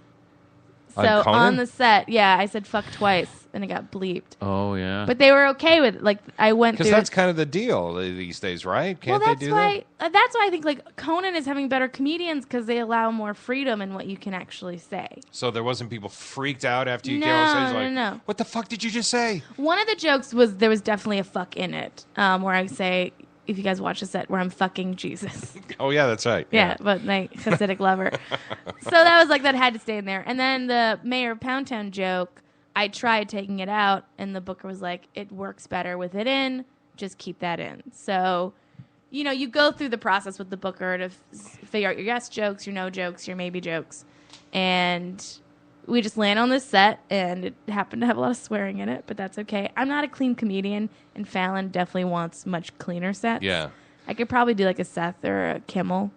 So on the set, yeah, I said fuck twice, and it got bleeped. Oh yeah. But they were okay with it. Like I went through. Because that's kind of the deal these days, right? Can't they do that? That's why I think like Conan is having better comedians because they allow more freedom in what you can actually say. So there wasn't people freaked out after you came on stage like, no. What the fuck did you just say? One of the jokes was there was definitely a fuck in it, where I say, if you guys watch the set, where I'm fucking Jesus. Oh yeah, that's right. Yeah, but my Hasidic lover. So that was like that had to stay in there. And then the Mayor of Pound Town joke, I tried taking it out, and the booker was like, "It works better with it in. Just keep that in." So, you go through the process with the booker to figure out your yes jokes, your no jokes, your maybe jokes, and we just land on this set, and it happened to have a lot of swearing in it, but that's okay. I'm not a clean comedian, and Fallon definitely wants much cleaner sets. Yeah. I could probably do like a Seth or a Kimmel,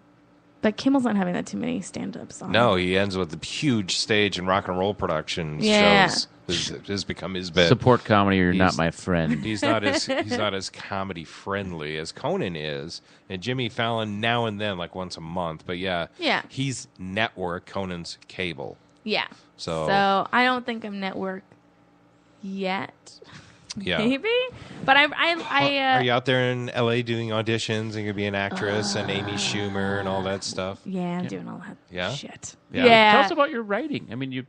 but Kimmel's not having that too many stand-ups on. No, he ends with the huge stage and rock and roll production shows. Has become his bit. Support comedy, or you're not my friend. He's not as comedy friendly as Conan is, and Jimmy Fallon now and then, like once a month. But yeah, he's network. Conan's cable. Yeah. So I don't think I'm network yet. Yeah. Maybe. But I are you out there in LA doing auditions and you're gonna be an actress and Amy Schumer and all that stuff? Yeah, I'm doing all that shit. Yeah. Tell us about your writing. I mean, you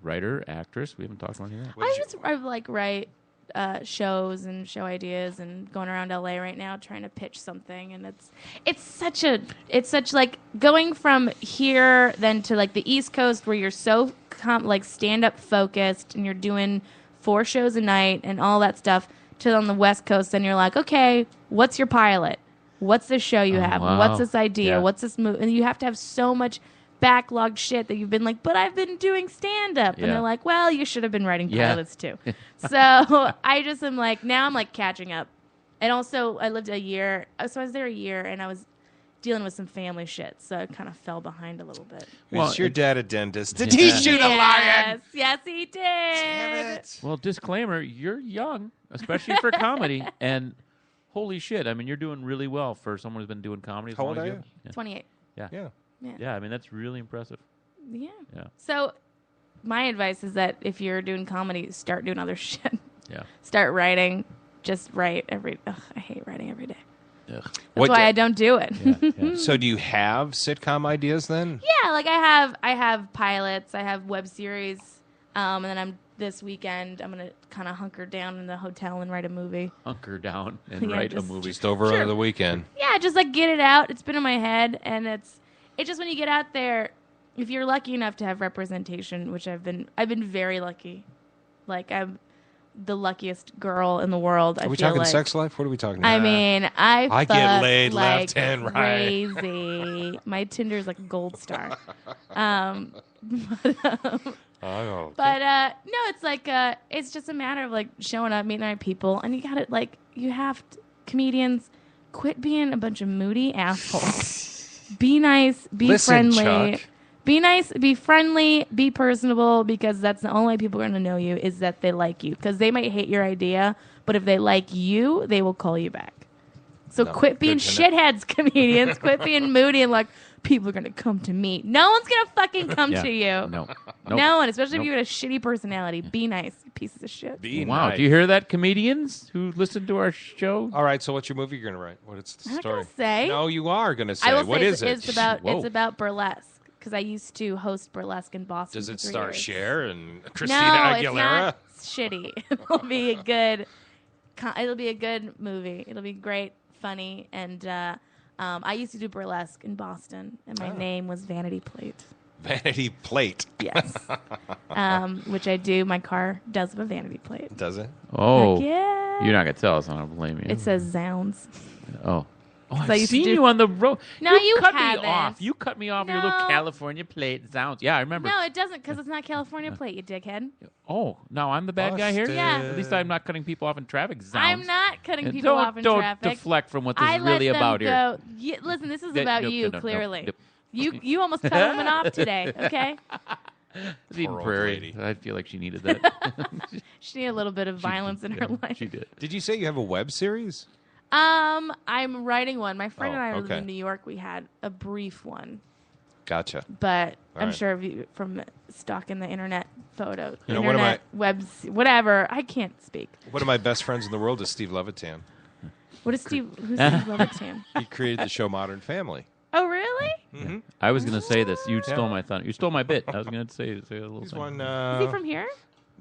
writer, actress. We haven't talked about that. I like write shows and show ideas and going around LA right now trying to pitch something, and it's such like going from here then to like the East Coast where you're so like stand up focused and you're doing 4 shows a night and all that stuff, to on the West Coast, and you're like, okay, what's your pilot? What's this show you have? Wow. What's this idea? Yeah. What's this movie? And you have to have so much backlogged shit that you've been like, but I've been doing stand-up. Yeah. And they're like, well, you should have been writing Yeah. pilots too. So I just am like, now I'm like catching up. And also I lived a year, so I was there a year, and I was dealing with some family shit, so I kind of fell behind a little bit. Was your dad a dentist? Did he shoot a lion? Yes, he did. Damn it. Well, disclaimer, you're young, especially for comedy, and holy shit, I mean, you're doing really well for someone who's been doing comedy as How long old as are you. you? Yeah. 28. Yeah, I mean, that's really impressive. Yeah. Yeah. So my advice is that if you're doing comedy, start doing other shit. Yeah. Start writing. Just write I hate writing every day. Ugh. That's why I don't do it. Yeah. So do you have sitcom ideas then? Yeah, like I have pilots, I have web series, and then this weekend I'm gonna kind of hunker down in the hotel and write a movie. Hunker down and Yeah, write a just- movie. Just over the weekend. Yeah, just like get it out. It's been in my head, and it's just when you get out there, if you're lucky enough to have representation, which I've been very lucky. Like the luckiest girl in the world. Are we talking sex life? What are we talking about? I mean, I get laid like left and right. crazy. My Tinder's like a gold star. Oh, But no, it's like it's just a matter of like showing up, meeting the right people, and you have to, comedians, quit being a bunch of moody assholes. Be nice, be friendly. Chuck. Be nice, be friendly, be personable, because that's the only way people are going to know you is that they like you. Because they might hate your idea, but if they like you, they will call you back. So quit being shitheads, comedians. Quit being moody and like, people are going to come to me. No one's going to fucking come to you. No. No one, especially if you have a shitty personality. Be nice, pieces of shit. Wow, do you hear that, comedians who listen to our show? All right, so what's your movie you're going to write? What's the I'm not story? gonna say. No, you are going to say. I will What say is it? It's about burlesque. Because I used to host burlesque in Boston. Does it for 3 star years. Cher and Christina no, Aguilera? It's not shitty. It'll be a good. It'll be a good movie. It'll be great, funny, and I used to do burlesque in Boston, and my name was Vanity Plate. Vanity Plate. Yes. Which I do. My car does have a vanity plate. Does it? Oh, Heck yeah. You're not gonna tell us. I don't blame you. It says Zounds. Oh. Oh, I I've used to seen do- you on the road. No, you cut haven't. me off. You cut me off your little No. California plate. Sounds. Yeah, I remember. No, it doesn't, because it's not California plate, you dickhead. Oh, no, I'm the bad guy here? Yeah. At least I'm not cutting people off in traffic. Sounds. I'm not cutting And people don't- off in don't traffic. deflect from what this I is really let them about here. go. Listen, this is about Nope, you, no, clearly. nope. You almost cut a woman off today, okay? Eden old Prairie. lady. I feel like she needed that. She needed a little bit of violence in her life. She did. Did you say you have a web series? I'm writing one. My friend and I lived okay. in New York. We had a brief one, Gotcha. but All I'm right. sure if you from stalking the internet photos, You know, one of internet webs, whatever. I can't speak. One of my best friends in the world is Steve Levitan. What is Steve? Who's Steve Levitan? He created the show Modern Family. Oh, really? Mm-hmm. I was going to say this. You stole my thunder. You stole my bit. I was going to say a little He's thing. one. Is he from here?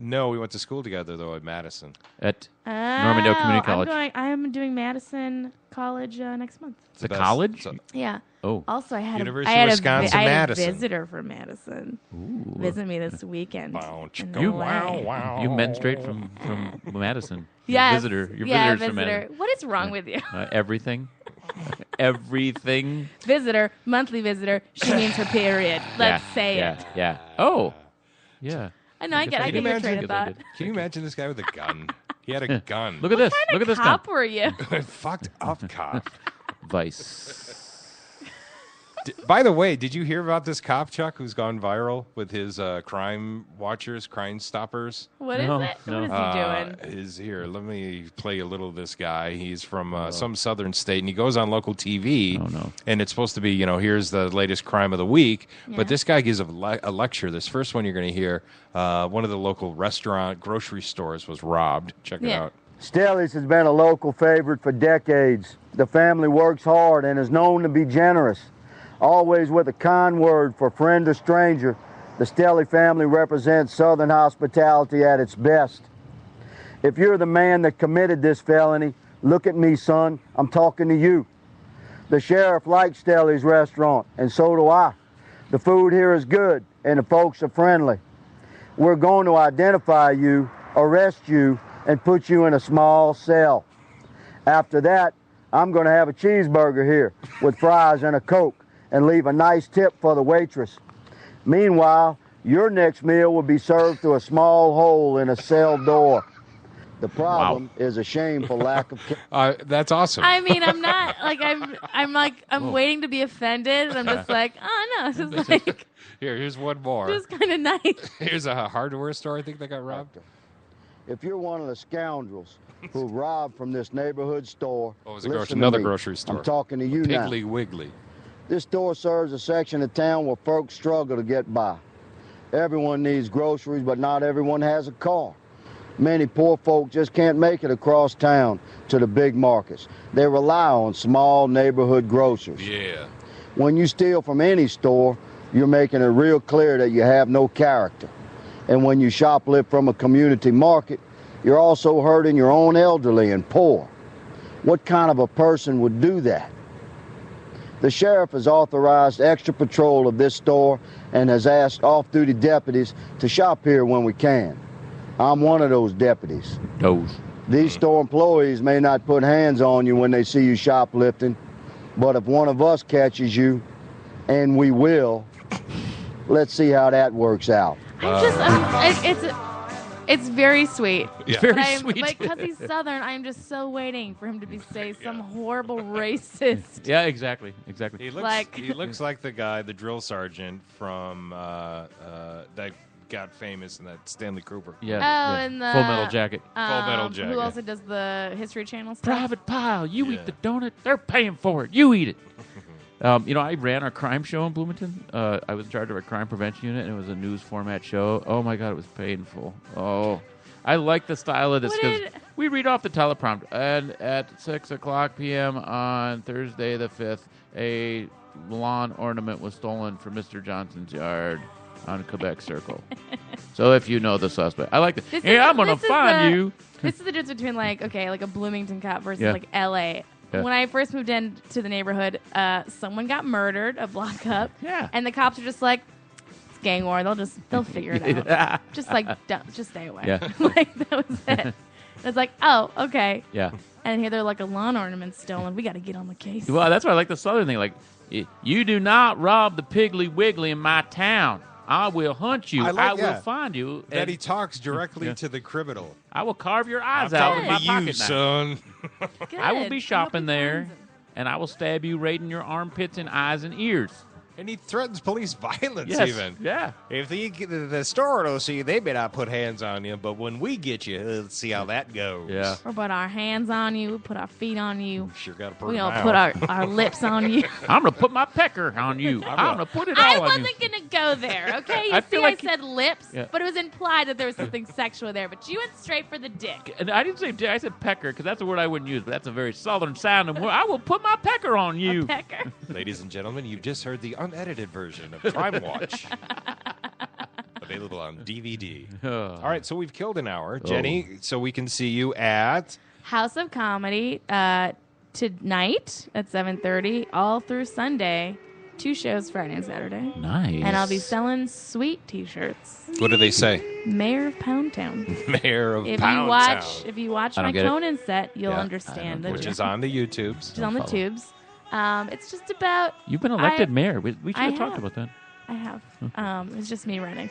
No, we went to school together though at Madison. At Normandale Community College. I'm doing Madison College next month. The college? Yeah. Oh. Also, I had University I had of Wisconsin, I had Madison. a visitor from Madison visit me this weekend. in You, LA. you men straight from Madison. Yes. Visitor. Your yeah, visitors from visitor. Madison. What is wrong with you? Everything. Everything. Visitor, monthly visitor. She means her period. Let's say it. Yeah. Oh. Yeah. I know. I get your train of thought. Can you imagine this guy with a gun? He had a gun. Look at this. What Look at kind of this cop gun. were you? Fucked up cop. Vice. By the way, did you hear about this cop, Chuck, who's gone viral with his crime watchers, crime stoppers? What is it? What is he doing? Is here. Let me play a little of this guy. He's from some southern state, and he goes on local TV. Oh, no. And it's supposed to be, here's the latest crime of the week. Yeah. But this guy gives a lecture. This first one you're going to hear, one of the local grocery stores was robbed. Check it out. Stelly's has been a local favorite for decades. The family works hard and is known to be generous. Always with a kind word for friend or stranger, the Stelly family represents Southern hospitality at its best. If you're the man that committed this felony, look at me, son. I'm talking to you. The sheriff likes Stelly's restaurant, and so do I. The food here is good, and the folks are friendly. We're going to identify you, arrest you, and put you in a small cell. After that, I'm going to have a cheeseburger here with fries and a Coke, and leave a nice tip for the waitress. Meanwhile, your next meal will be served through a small hole in a cell door. The problem is a shameful lack of That's awesome. I mean, I'm not like I'm waiting to be offended. I'm just like, oh no, this is like Here's one more. this is kind of nice. Here's a hardware store I think that got robbed. If you're one of the scoundrels who robbed from this neighborhood store, Oh, it was a listen to another me. grocery store. I'm talking to you now. Piggly Wiggly. This store serves a section of town where folks struggle to get by. Everyone needs groceries, but not everyone has a car. Many poor folk just can't make it across town to the big markets. They rely on small neighborhood grocers. Yeah. When you steal from any store, you're making it real clear that you have no character. And when you shoplift from a community market, you're also hurting your own elderly and poor. What kind of a person would do that? The sheriff has authorized extra patrol of this store and has asked off-duty deputies to shop here when we can. I'm one of those deputies. Those. These store employees may not put hands on you when they see you shoplifting, but if one of us catches you, and we will, let's see how that works out. It's very sweet. Yeah. Very sweet. But because he's Southern, I'm just so waiting for him to say some horrible racist. Yeah, exactly. He looks like the guy, the drill sergeant from that got famous in that Stanley Cooper. Yeah. And the Full Metal Jacket. Full Metal Jacket. Who also does the History Channel stuff? Private Pile, you eat the donut. They're paying for it. You eat it. I ran our crime show in Bloomington. I was in charge of a crime prevention unit, and it was a news format show. Oh, my God, it was painful. Oh, I like the style of this because we read off the teleprompter. And at 6 o'clock p.m. on Thursday the 5th, a lawn ornament was stolen from Mr. Johnson's yard on Quebec Circle. So if you know the suspect. I like it. I'm going to find you. This is the difference between, like a Bloomington cop versus, L.A., Yeah. When I first moved into the neighborhood, someone got murdered, a block up. Yeah. And the cops are just like, it's gang war. They'll figure it out. Just stay away. Yeah. That was it. It's like, oh, okay. Yeah. And here they're like a lawn ornament stolen. We got to get on the case. Well, that's why I like the Southern thing. Like, you do not rob the Piggly Wiggly in my town. I will hunt you. I will find you. That he talks directly to the criminal. I will carve your eyes out with my pocket knife. Son. I will be shopping there, and I will stab you right in your armpits and eyes and ears. And he threatens police violence even. Yeah. If the store don't see you, they may not put hands on you, but when we get you, let's see how that goes. Yeah. We'll put our hands on you. We'll put our feet on you. Sure got to put We're going to put our lips on you. I'm going to put my pecker on you. I'm going to put it all on you. I wasn't going to go there, okay? I said lips, but it was implied that there was something sexual there. But you went straight for the dick. And I didn't say dick. I said pecker because that's a word I wouldn't use, but that's a very Southern sounding word. I will put my pecker on you. A pecker. Ladies and gentlemen, you've just heard the unedited version of Crime Watch. Available on DVD. All right, so we've killed an hour. Jenny, so we can see you at House of Comedy tonight at 7:30, all through Sunday. 2 shows Friday and Saturday. Nice. And I'll be selling sweet T-shirts. What do they say? Mayor of Pound Town. Mayor of Pound Town. If you watch my Conan set, you'll understand. Which is on the YouTubes. Which is on the tubes. It's just about... You've been elected mayor. We should have talked about that. I have. It's just me running.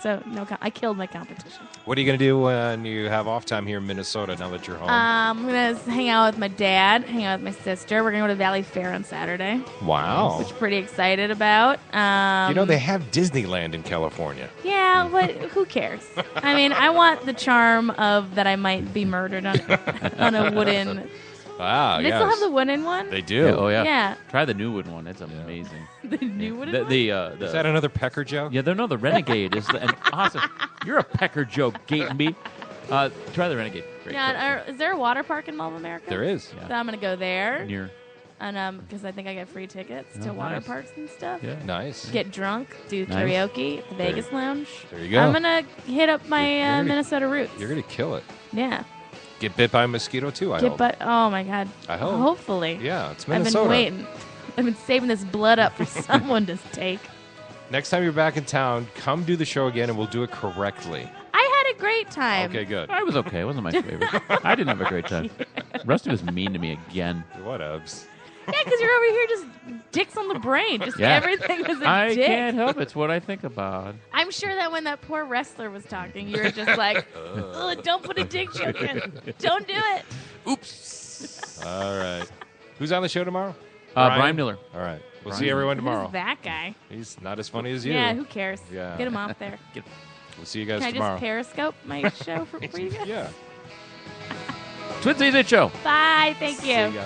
So I killed my competition. What are you going to do when you have off time here in Minnesota now that you're home? I'm going to hang out with my dad, hang out with my sister. We're going to go to Valley Fair on Saturday. Wow. Which I'm pretty excited about. They have Disneyland in California. Yeah, but who cares? I mean, I want the charm of that I might be murdered on a wooden... Wow, They still have the wooden one? They do. Yeah, oh, yeah. Yeah. Try the new wooden one. It's amazing. The new wooden one? Is that another pecker joke? Yeah, the Renegade is awesome. You're a pecker joke, Gatenby. Try the Renegade. Great. Yeah, is there a water park in Mall of America? There is. Yeah. So I'm going to go there. Near. And because I think I get free tickets to water parks and stuff. Yeah. Nice. Get drunk, do karaoke at the Vegas Lounge. There you go. I'm going to hit up my Minnesota roots. You're going to kill it. Yeah. Get bit by a mosquito, too, I hope. Oh, my God. I hope. Hopefully. Yeah, it's Minnesota. I've been waiting. I've been saving this blood up for someone to take. Next time you're back in town, come do the show again, and we'll do it correctly. I had a great time. Okay, good. I was okay. It wasn't my favorite. I didn't have a great time. Rusty was mean to me again. Whatevs. Yeah, because you're over here just dicks on the brain. Just everything was a dick. I can't help it. It's what I think about. I'm sure that when that poor wrestler was talking, you were just like, don't put a dick joke in. Don't do it. Oops. All right. Who's on the show tomorrow? Brian Miller. All right. We'll see everyone tomorrow. Who's that guy? He's not as funny as you. Yeah, who cares? Yeah. Get him off there. We'll see you guys Can tomorrow. I just Periscope my show for you guys? Yeah. Twin Season Show. Bye. Thank you. See ya.